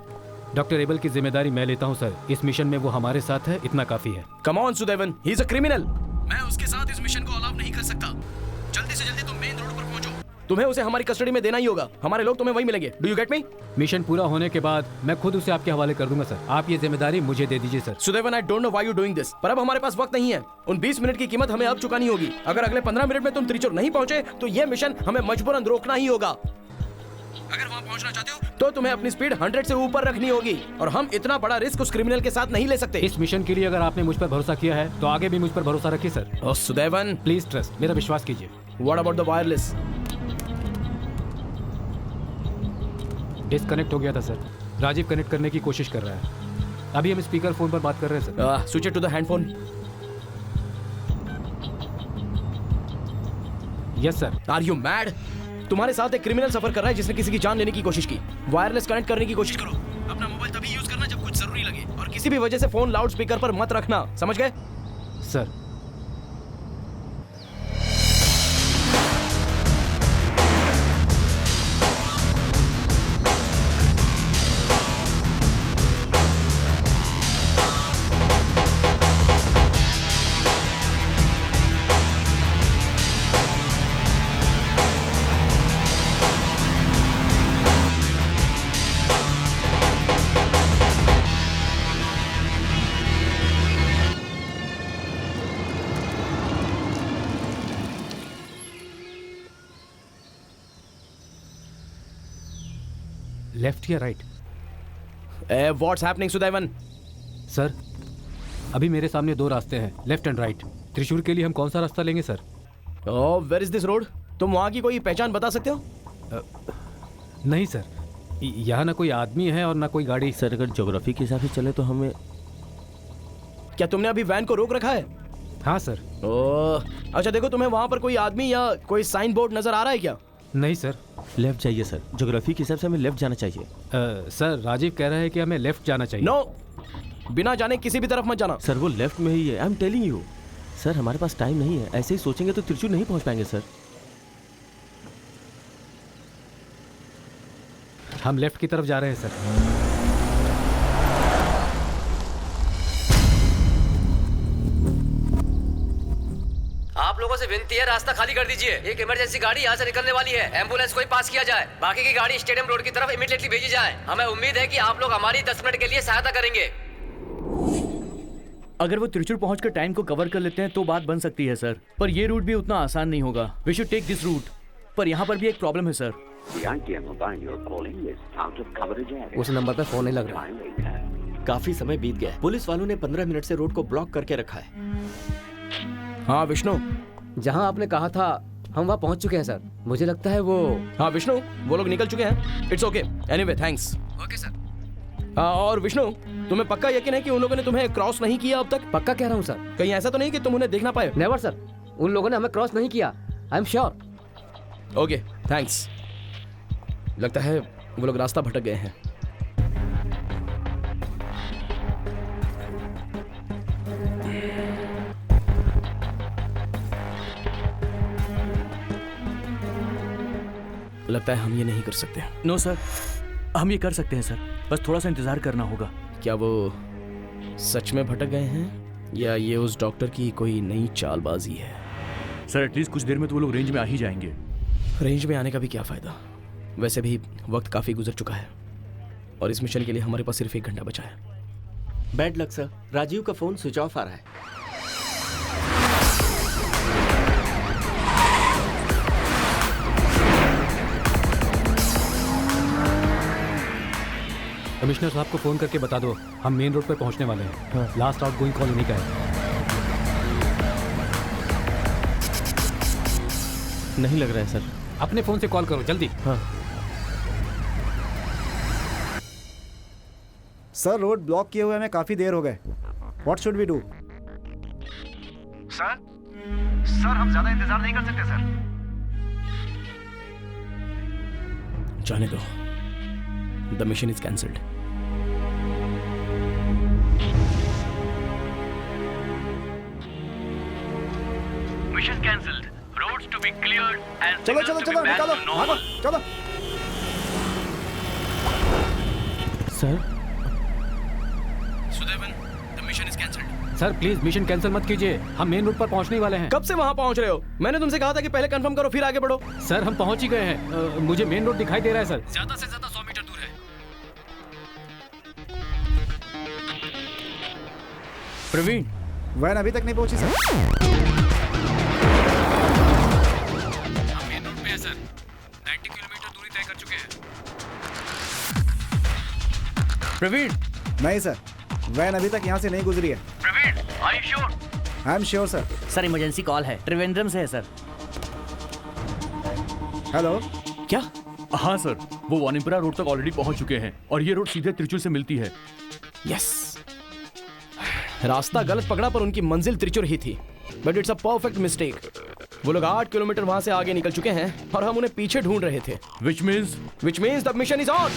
डॉक्टर एबल की जिम्मेदारी मैं लेता हूं सर। इस मिशन में वो हमारे साथ है, इतना काफी है। Come on Sudevan, he is a criminal. मैं उसके साथ इस मिशन को अलाउ नहीं कर सकता। जल्दी से जल्दी तुम मेन रोड पर पहुंचो। तुम्हें उसे हमारी कस्टडी में देना ही होगा। हमारे लोग तुम्हें वहीं मिलेंगे। Do you get me? Mission पूरा होने के बाद मैं खुद उसे आपके हवाले कर दूंगा सर। आप ये जिम्मेदारी मुझे दे दीजिए sir. Sudevan, I don't know why you doing this, पर अब हमारे पास वक्त नहीं है। उन 20 मिनट की कीमत हमें अब चुकानी होगी। अगर अगले 15 मिनट में तुम त्रिचूर नहीं पहुंचे तो ये मिशन हमें मजबूरन रोकना ही होगा। अगर वहां पहुंचना चाहते हो तो तुम्हें अपनी स्पीड 100 से ऊपर रखनी होगी, और हम इतना बड़ा रिस्क उस क्रिमिनल के साथ नहीं ले सकते। इस मिशन के लिए अगर आपने मुझ पर भरोसा किया है तो आगे भी मुझ पर भरोसा रखिए सर। ओह सुदेवन, प्लीज ट्रस्ट, मेरा विश्वास कीजिए। What about the wireless? Disconnect हो गया था सर। राजीव कनेक्ट करने की कोशिश कर रहा है। अभी हम स्पीकर फोन पर बात कर रहे हैं sir. Switch it to the handphone. Yes sir. Are you mad? तुम्हारे साथ एक क्रिमिनल सफर कर रहा है जिसने किसी की जान लेने की कोशिश की। वायरलेस कनेक्ट करने की कोशिश करो। अपना मोबाइल तभी यूज करना जब कुछ जरूरी लगे, और किसी भी वजह से फोन लाउड स्पीकर पर मत रखना, समझ गए? सर। लेफ्ट या right? What's happening Sudevan? Sir, अभी मेरे सामने दो रास्ते हैं, लेफ्ट एंड राइट। त्रिशूर के लिए हम कौन सा रास्ता लेंगे sir? Oh, where is this road? तुम वहां की कोई पहचान बता सकते हो? नहीं सर, यहाँ ना कोई आदमी है और ना कोई गाड़ी। सर, अगर ज्योग्राफी के हिसाब से चले तो हमें... क्या तुमने अभी वैन को रोक रखा है? हाँ सर। ओह, अच्छा देखो, तुम्हें वहां पर कोई आदमी या कोई साइन बोर्ड नजर आ रहा है क्या? नहीं सर। लेफ्ट जाइए सर, ज्योग्राफी के हिसाब से हमें लेफ्ट जाना चाहिए। सर, राजीव कह रहा है कि हमें लेफ्ट जाना चाहिए। नो, बिना जाने किसी भी तरफ मत जाना। सर, वो लेफ्ट में ही है, I am telling you. Sir, हमारे पास टाइम नहीं है, ऐसे ही सोचेंगे तो त्रिचूर नहीं पहुंच पाएंगे सर। हम लेफ्ट की तरफ जा रहे हैं सर। आप लोगों से विनती है, रास्ता खाली कर दीजिए। एक इमरजेंसी गाड़ी यहाँ से निकलने वाली है। एम्बुलेंस को ही पास किया जाए, बाकी की गाड़ी स्टेडियम रोड की तरफ इमीडिएटली भेजी जाए। हमें उम्मीद है कि आप लोग हमारी 10 मिनट के लिए सहायता करेंगे। अगर वो त्रिचूर पहुंचकर टाइम को कवर कर लेते हैं तो बात बन सकती है सर, पर ये रूट भी उतना आसान नहीं होगा। We should take this route, पर यहाँ पर भी एक प्रॉब्लम है सर। उस नंबर पे फोन नहीं लग रहा। काफी समय बीत गया। पुलिस वालों ने 15 मिनट से रोड को ब्लॉक करके रखा है। हाँ विष्णु, जहाँ आपने कहा था हम वहाँ पहुँच चुके हैं सर। मुझे लगता है वो... हाँ विष्णु, वो लोग निकल चुके हैं। It's okay, anyway thanks. Okay sir. और विष्णु, तुम्हें पक्का यकीन है कि उन लोगों ने तुम्हें क्रॉस नहीं किया अब तक? पक्का कह रहा हूँ सर। कहीं ऐसा तो नहीं कि तुम उन्हें देख ना पाए? नेवर सर, उन लोगों ने हमें क्रॉस नहीं किया, आई एम श्योर। Okay thanks. लगता है वो लोग रास्ता भटक गए हैं। लगता है हम ये नहीं कर सकते। नो सर, हम ये कर सकते हैं सर, बस थोड़ा सा इंतजार करना होगा। क्या वो सच में भटक गए हैं या ये उस डॉक्टर की कोई नई चालबाजी है? सर, एटलीस्ट कुछ देर में तो वो लोग रेंज में आ ही जाएंगे। रेंज में आने का भी क्या फायदा? वैसे भी वक्त काफी गुजर चुका है और इस मिशन के लिए हमारे पास सिर्फ 1 घंटा बचा है। बैड लक सर, राजीव का फोन स्विच ऑफ आ रहा है। कमिश्नर साहब को फ़ोन करके बता दो हम मेन रोड पर पहुंचने वाले हैं। हाँ। लास्ट आउट गोइंग कॉल उन्हीं का है। नहीं लग रहा है सर। अपने फ़ोन से कॉल करो जल्दी। हाँ। सर रोड ब्लॉक किए हुए हमें काफी देर हो गए। What should we do? Sir हम ज्यादा इंतजार नहीं कर सकते सर। जाने दो। The mission is cancelled. Mission cancelled, roads to be cleared and चलो चलो चलो निकालो, भागो चलो। Sir Sudevan, the mission is cancelled. Sir please mission cancel मत कीजिए, हम मेन रोड पर पहुंचने वाले हैं। कब से वहां पहुंच रहे हो? मैंने तुमसे कहा था कि पहले कंफर्म करो फिर आगे बढ़ो। सर हम पहुंच ही गए हैं। मुझे मेन रोड दिखाई दे रहा है सर। ज्यादा से ज्यादा 100 मीटर दूर है। प्रवीण, वैन अभी तक नहीं पहुंची सर। हम मेन रोड पे हैं सर। 90 किलोमीटर दूरी तय कर चुके हैं। प्रवीण। नहीं सर, वैन अभी तक यहाँ से नहीं गुजरी है। Praveen, are you sure? I am sure sir. Sir emergency call है, त्रिवेंद्रम से है सर। हेलो। क्या? हाँ सर, वो वानिमपुरा रोड तक ऑलरेडी पहुंच चुके हैं और ये रोड सीधे त्रिचूर से मिलती है। यस। रास्ता गलत पकड़ा पर उनकी मंजिल त्रिचुर ही थी। But it's a perfect mistake. वो लोग 8 किलोमीटर वहां से आगे निकल चुके हैं और हम उन्हें पीछे ढूंढ रहे थे। Which means the mission is on.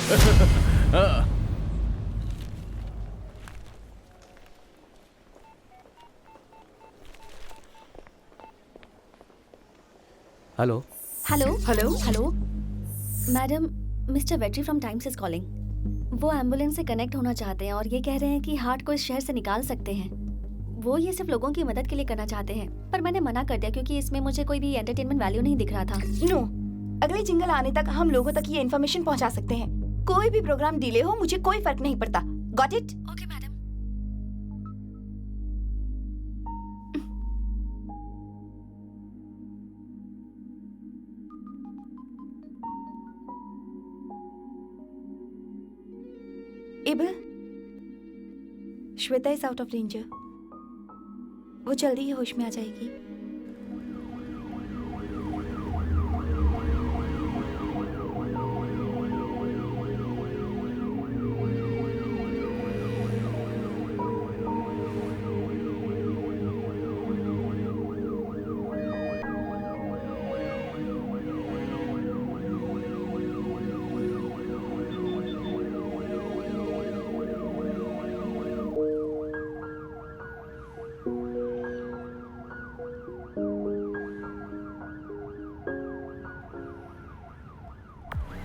Hello hello hello hello madam, mister Vetri from times is calling. वो एम्बुलेंस से कनेक्ट होना चाहते हैं और ये कह रहे हैं कि हार्ट को इस शहर से निकाल सकते हैं। वो ये सिर्फ लोगों की मदद के लिए करना चाहते हैं, पर मैंने मना कर दिया क्योंकि इसमें मुझे कोई भी एंटरटेनमेंट वैल्यू नहीं दिख रहा था। नो, अगले जिंगल आने तक हम लोगों तक ये इन्फॉर्मेशन पहुंचा सकते हैं। कोई भी प्रोग्राम डिले हो मुझे कोई फर्क नहीं पड़ता। Got it? Okay madam. Able, Shweta is out of danger. वो जल्दी ही होश में आ जाएगी।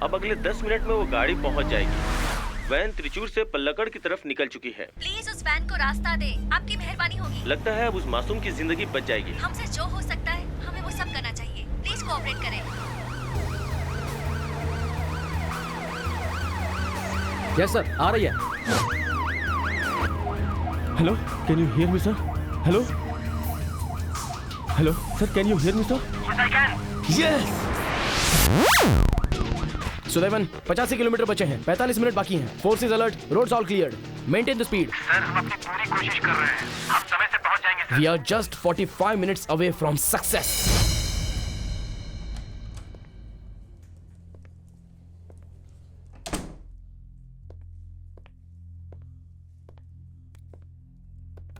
अब अगले 10 मिनट में वो गाड़ी पहुंच जाएगी। वैन त्रिचूर से पल्लकड़ की तरफ निकल चुकी है। प्लीज उस वैन को रास्ता दे, आपकी मेहरबानी होगी। लगता है अब उस मासूम की जिंदगी बच जाएगी। हमसे जो हो सकता है हमें वो सब करना चाहिए। प्लीज कोऑपरेट करें। यस सर, आ रही है। Hello, can you hear me sir? Hello hello sir, can you hear me sir? Yes. Sudevan, 85 kilometre बचे हैं, 45 मिनट बाकी हैं। Forces alert, roads all cleared, maintain the speed. Sir हम अपनी पूरी कोशिश कर रहे हैं, हम समय से पहुंच जाएंगे sir. We are just 45 minutes away from success.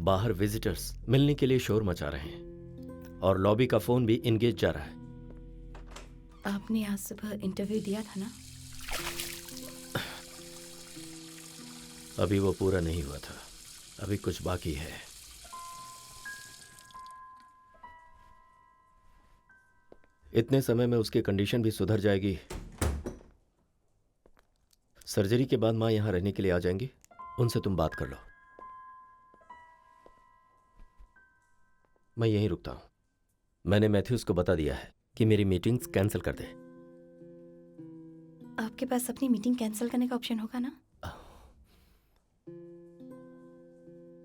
बाहर विजिटर्स मिलने के लिए शोर मचा रहे हैं और लॉबी का फोन भी इंगेज जा रहा है। आपने आज सुबह इंटरव्यू दिया था ना? अभी वो पूरा नहीं हुआ था, अभी कुछ बाकी है। इतने समय में उसकी कंडीशन भी सुधर जाएगी। सर्जरी के बाद माँ यहां रहने के लिए आ जाएंगी, उनसे तुम बात कर लो। मैं यहीं रुकता हूं। मैंने मैथ्यूज को बता दिया है कि मेरी मीटिंग्स कैंसिल कर दे। आपके पास अपनी मीटिंग कैंसिल करने का ऑप्शन होगा ना?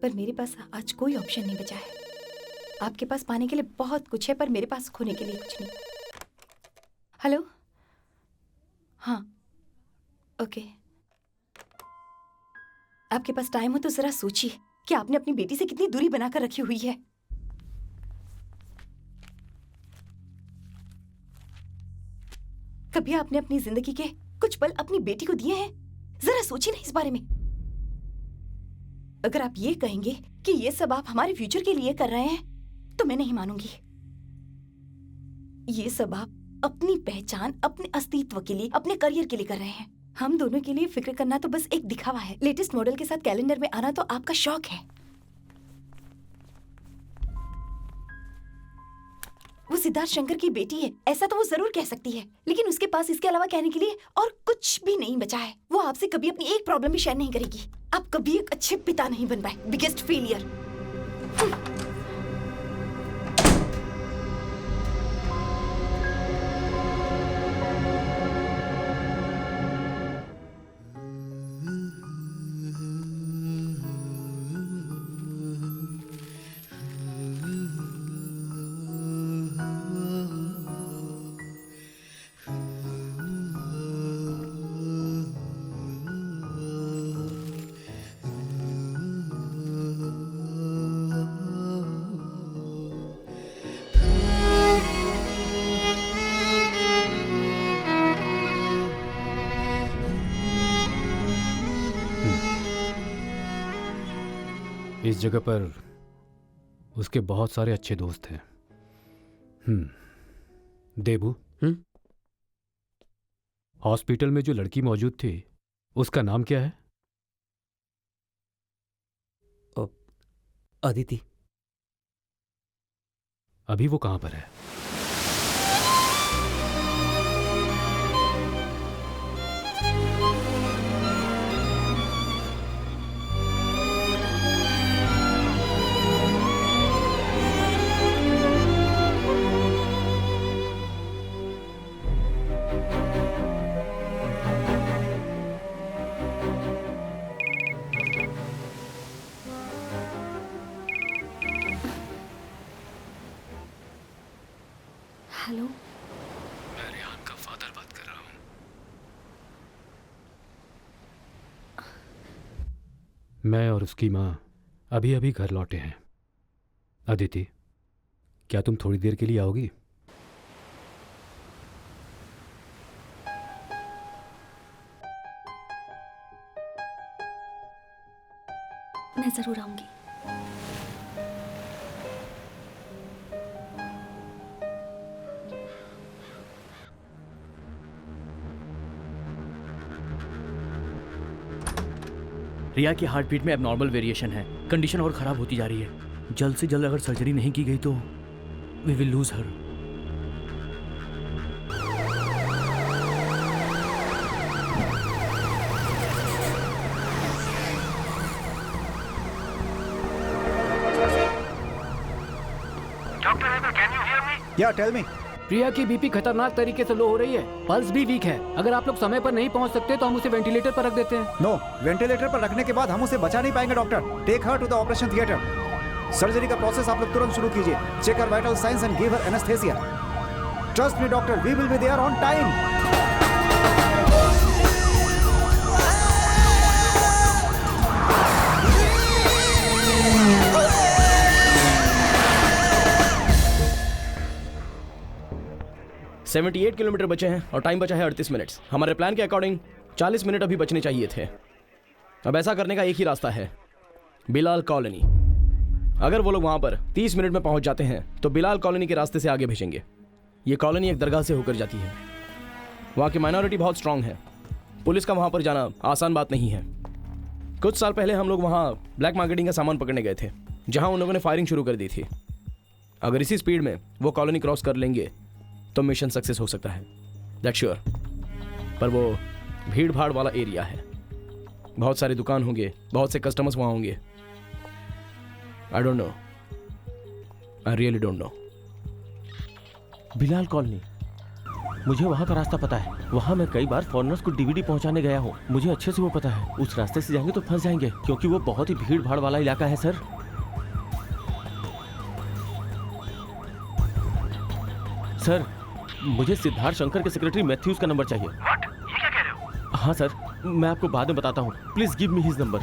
पर मेरे पास आज कोई ऑप्शन नहीं बचा है। आपके पास पाने के लिए बहुत कुछ है, पर मेरे पास खोने के लिए कुछ नहीं। हेलो? हाँ, ओके। आपके पास टाइम हो तो जरा सोचिए कि आपने अपनी बेटी से कितनी दूरी बनाकर रखी हुई है। कभी आपने अपनी जिंदगी के कुछ पल अपनी बेटी को दिए हैं? जरा सोचिए ना इस बारे में। अगर आप ये कहेंगे कि ये सब आप हमारे फ्यूचर के लिए कर रहे हैं तो मैं नहीं मानूंगी। ये सब आप अपनी पहचान, अपने अस्तित्व के लिए, अपने करियर के लिए कर रहे हैं। हम दोनों के लिए फिक्र करना तो बस एक दिखावा है। लेटेस्ट मॉडल के साथ कैलेंडर में आना तो आपका शौक है। वो सिद्धार्थ शंकर की बेटी है, ऐसा तो वो जरूर कह सकती है, लेकिन उसके पास इसके अलावा कहने के लिए और कुछ भी नहीं बचा है। वो आपसे कभी अपनी एक प्रॉब्लम भी शेयर नहीं करेगी। आप कभी एक अच्छे पिता नहीं बन पाए। Biggest failure. इस जगह पर उसके बहुत सारे अच्छे दोस्त हैं। देबू, हॉस्पिटल में जो लड़की मौजूद थी उसका नाम क्या है? अदिति। अभी वो कहां पर है? हेलो, मैं रेहान का फादर बात कर रहा हूं। मैं और उसकी मां अभी अभी घर लौटे हैं। अदिति, क्या तुम थोड़ी देर के लिए आओगी? मैं जरूर आऊंगी। रिया की हार्ट बीट में एबनॉर्मल वेरिएशन है। कंडीशन और खराब होती जा रही है। जल्द से जल्द अगर सर्जरी नहीं की गई तो वी विल लूज हर। या टेल मी। प्रिया की बीपी खतरनाक तरीके से लो हो रही है, पल्स भी वीक है। अगर आप लोग समय पर नहीं पहुंच सकते तो हम उसे वेंटिलेटर पर रख देते हैं। नो, वेंटिलेटर पर रखने के बाद हम उसे बचा नहीं पाएंगे doctor. Take her to the operation theatre. Surgery का प्रोसेस आप लोग तुरंत शुरू कीजिए। Check her vital signs and give her anaesthesia. Trust me doctor, we will be there on time. 78 kilometre बचे हैं और टाइम बचा है 38 मिनट्स। हमारे प्लान के अकॉर्डिंग 40 मिनट अभी बचने चाहिए थे। अब ऐसा करने का एक ही रास्ता है, बिलाल कॉलोनी। अगर वो लोग वहाँ पर 30 मिनट में पहुँच जाते हैं तो बिलाल कॉलोनी के रास्ते से आगे भेजेंगे। ये कॉलोनी एक दरगाह से होकर जाती है। वहाँ की माइनॉरिटी बहुत स्ट्रांग है। पुलिस का वहाँ पर जाना आसान बात नहीं है। कुछ साल पहले हम लोग वहाँ ब्लैक मार्केटिंग का सामान पकड़ने गए थे, जहाँ उन लोगों ने फायरिंग शुरू कर दी थी। अगर इसी स्पीड में वो कॉलोनी क्रॉस कर लेंगे तो मिशन सक्सेस हो सकता है, दैट श्योर। पर वो भीड़ भाड़ वाला एरिया है, बहुत सारे दुकान होंगे, बहुत से कस्टमर्स वहाँ होंगे। आई don't no, I really don't know. Bilal colony, मुझे वहाँ का रास्ता पता है। वहाँ मैं कई बार फॉरेनर्स को डीवीडी पहुँचाने गया हूँ, मुझे अच्छे से वो पता है। उस रास्ते से जाएंगे तो फंस जाएंगे, क्योंकि वो बहुत ही भीड़ भाड़ वाला इलाका है सर। सर, मुझे सिद्धार्थ शंकर के सेक्रेटरी मैथ्यूज का नंबर चाहिए। व्हाट? ये क्या कह रहे हो? हाँ सर, मैं आपको बाद में बताता हूँ। Please give me his number.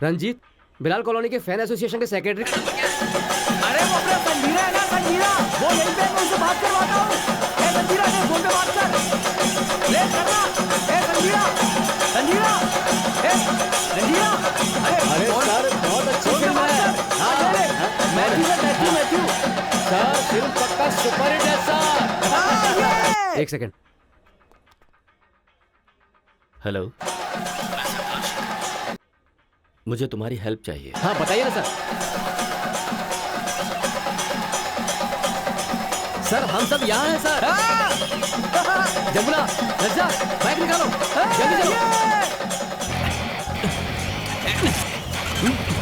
Ranjit, Bilal colony के फैन एसोसिएशन के सेक्रेटरी। अरे वो अपना संजीरा है ना, संजीरा, वो यहीं पे है, मैं उससे बात करवाता हूँ। ए संजीरा, ने फोन पे बात कर, ले करना। ए संजीरा, संजीरा, ए संजीरा, अरे सर, बहुत अच्छी फिल्म है। मैथ्यू सर, फिल्म पक्का सुपर हिट है सर। एक सेकंड। हेलो, मुझे तुम्हारी हेल्प चाहिए। हाँ बताइए ना सर। सर हम सब यहाँ हैं सर। जमुना, रज्जा, बाइक निकालो, जल्दी चलो।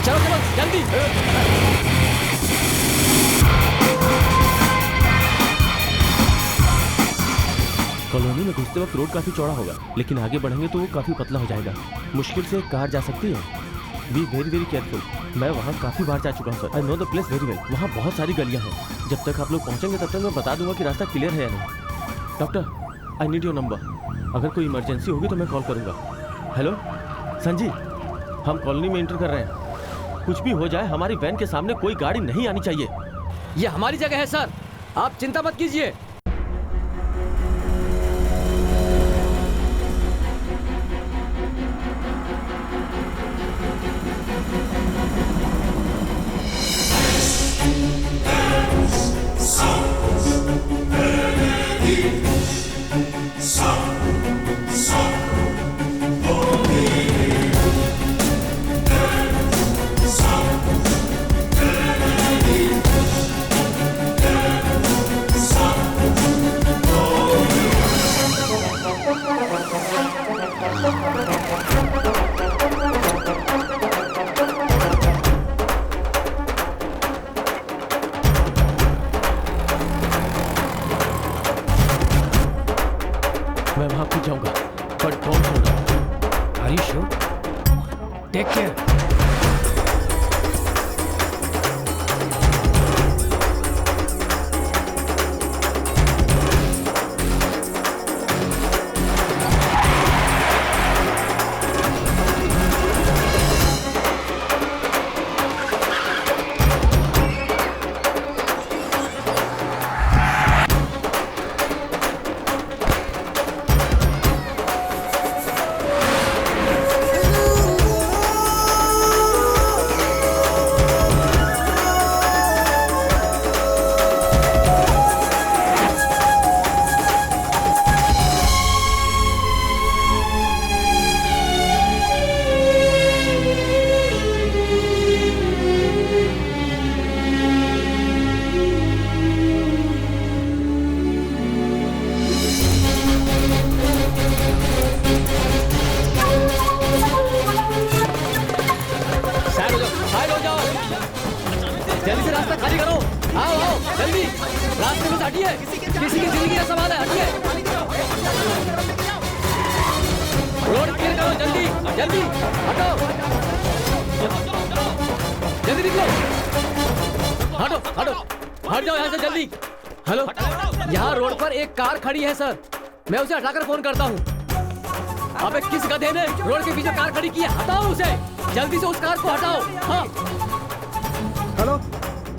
चलो चलो जल्दी। कॉलोनी में घुसते वक्त रोड काफी चौड़ा होगा, लेकिन आगे बढ़ेंगे तो वो काफी पतला हो जाएगा। मुश्किल से एक कार जा सकती है। Be very very careful. मैं वहाँ काफी बार जा चुका हूँ sir. I know the place very well. वहाँ बहुत सारी गलियाँ हैं। जब तक आप लोग पहुँचेंगे तब तक मैं बता दूंगा कि रास्ता क्लियर है या नहीं। Doctor, I need your number. अगर कोई इमरजेंसी होगी तो मैं कॉल करूँगा। हेलो संजीव, हम कॉलोनी में एंटर कर रहे हैं। कुछ भी हो जाए, हमारी वैन के सामने कोई गाड़ी नहीं आनी चाहिए। ये हमारी जगह है सर, आप चिंता मत कीजिए। मैं वहाँ पहुँच जाऊँगा, but don't hold on. Are you sure? Take care. जल्दी से रास्ता खाली करो। आओ आओ जल्दी, रास्ते में से हटिए, किसी की जिंदगी का सवाल है, हटिए। रोड क्लियर करो, जल्दी जल्दी हटो, जल्दी निकलो, हटो हटो, हट जाओ यहाँ से जल्दी। हेलो, यहाँ रोड पर एक कार खड़ी है सर, मैं उसे हटाकर फोन करता हूँ। अबे किस गधे ने रोड के पीछे कार खड़ी की है, हटाओ उसे, जल्दी से उस कार को हटाओ। हाँ हेलो,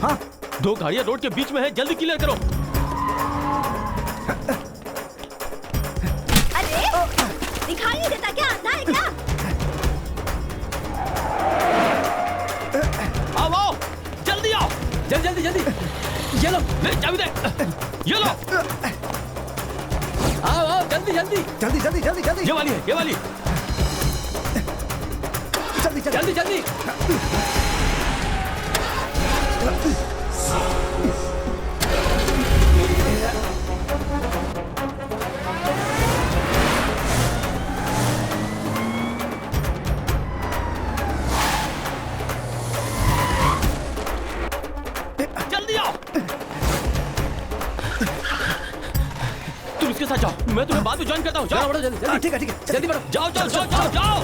हाँ, 2 गाड़ियां रोड के बीच में है, जल्दी क्लियर करो। अरे दिखाई नहीं देता क्या, अंधा है क्या? आओ आओ, जल्दी आओ, जल्दी जल्दी जल्दी, ये लो, ले चाबी दे, ये लो, आओ आओ जल्दी जल्दी जल्दी जल्दी जल्दी जल्दी, ये वाली है, ये वाली, जल्दी जल्दी जल्दी। जल्दी आओ, तुम इसके साथ जाओ, मैं तुम्हें बाद में ज्वाइन करता हूँ। जाओ बढ़ो जल्दी जल्दी, ठीक है जल्दी बढ़ो, जाओ जाओ जाओ जाओ जाओ।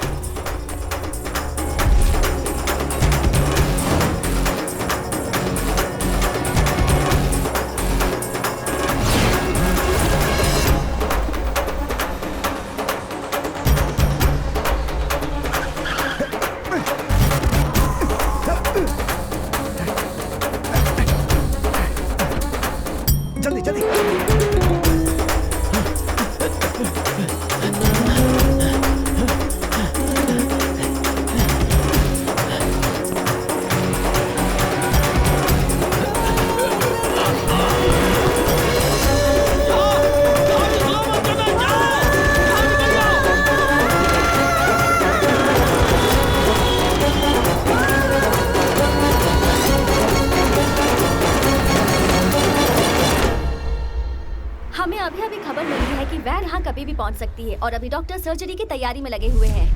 खबर मिली है कि वैन यहाँ कभी भी पहुँच सकती है और अभी डॉक्टर सर्जरी की तैयारी में लगे हुए हैं।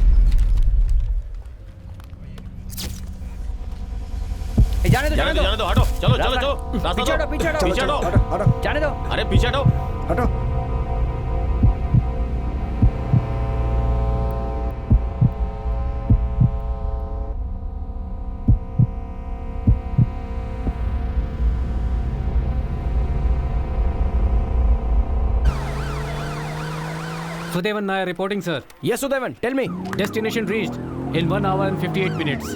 जाने दो, हटो, चलो, चलो, चलो, पीछे हटो, पीछे हटो, जाने दो। अरे पीछे हटो, हटो। Sudevan Nair reporting, sir. Yes, Sudevan, tell me. Destination reached in 1 hour and 58 minutes.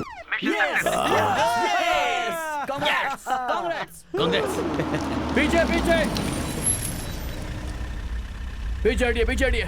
Congrats. पीछे पीछे पीछे हटिए, पीछे हटिए।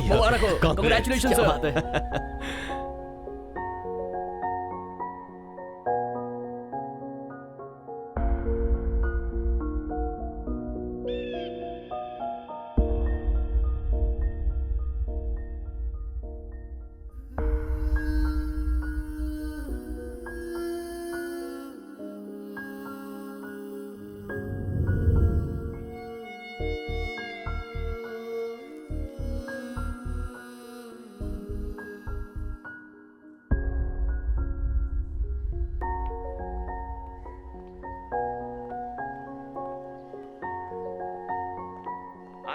मुबारक हो, कांग्रेचुलेशन सर। बात है।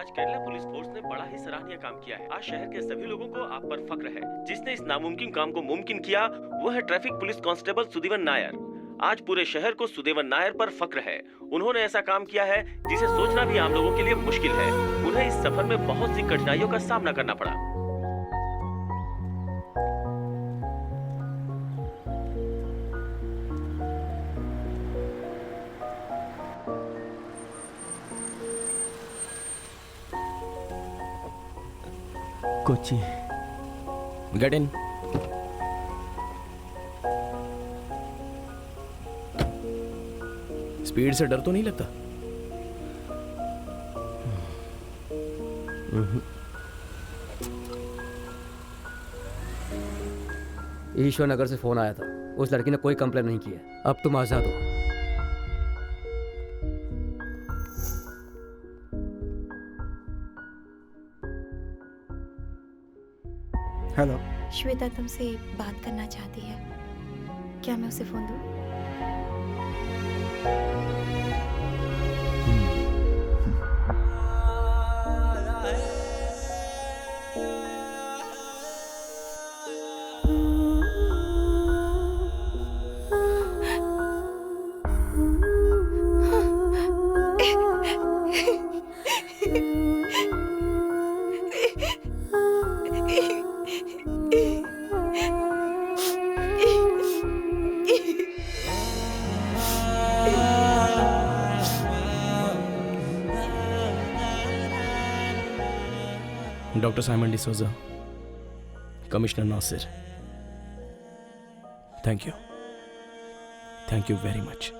आज केरला पुलिस फोर्स ने बड़ा ही सराहनीय काम किया है। आज शहर के सभी लोगों को आप पर फक्र है। जिसने इस नामुमकिन काम को मुमकिन किया वो है ट्रैफिक पुलिस कांस्टेबल सुदेवन नायर। आज पूरे शहर को सुदेवन नायर पर फक्र है। उन्होंने ऐसा काम किया है जिसे सोचना भी आम लोगों के लिए मुश्किल है। उन्हें इस सफर में बहुत सी कठिनाइयों का सामना करना पड़ा। Kochi, get in. स्पीड से डर तो नहीं लगता? ईश्वर नगर से फोन आया था। उस लड़की ने कोई कंप्लेन नहीं की है। अब तुम आजाद हो। हेलो। श्वेता तुमसे बात करना चाहती है, क्या मैं उसे फोन दूं? Dr. Simon D'Souza, Commissioner Nasir. Thank you. Thank you very much.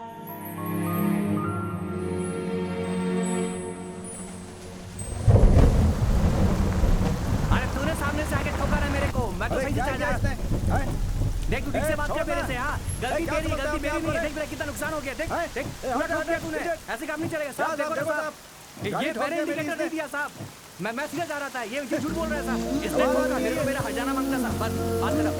अरे तूने सामने से आके ठोका है मेरे को। मैं तो सही से चल रहा था। देख तू ठीक से बात कर मेरे से। हाँ, गलती मेरी नहीं है। देख मेरा कितना नुकसान हो गया। देख पूरा ठोक दिया तूने। ऐसे काम नहीं चलेगा साहब। देखो साहब, ये मैंने इंडिकेटर नहीं दिया साहब। मैं सीधा जा रहा था। ये झूठ बोल रहा है साहब। इसने मेरे को मेरा हर्जाना मांगता साहब। बस बात करो।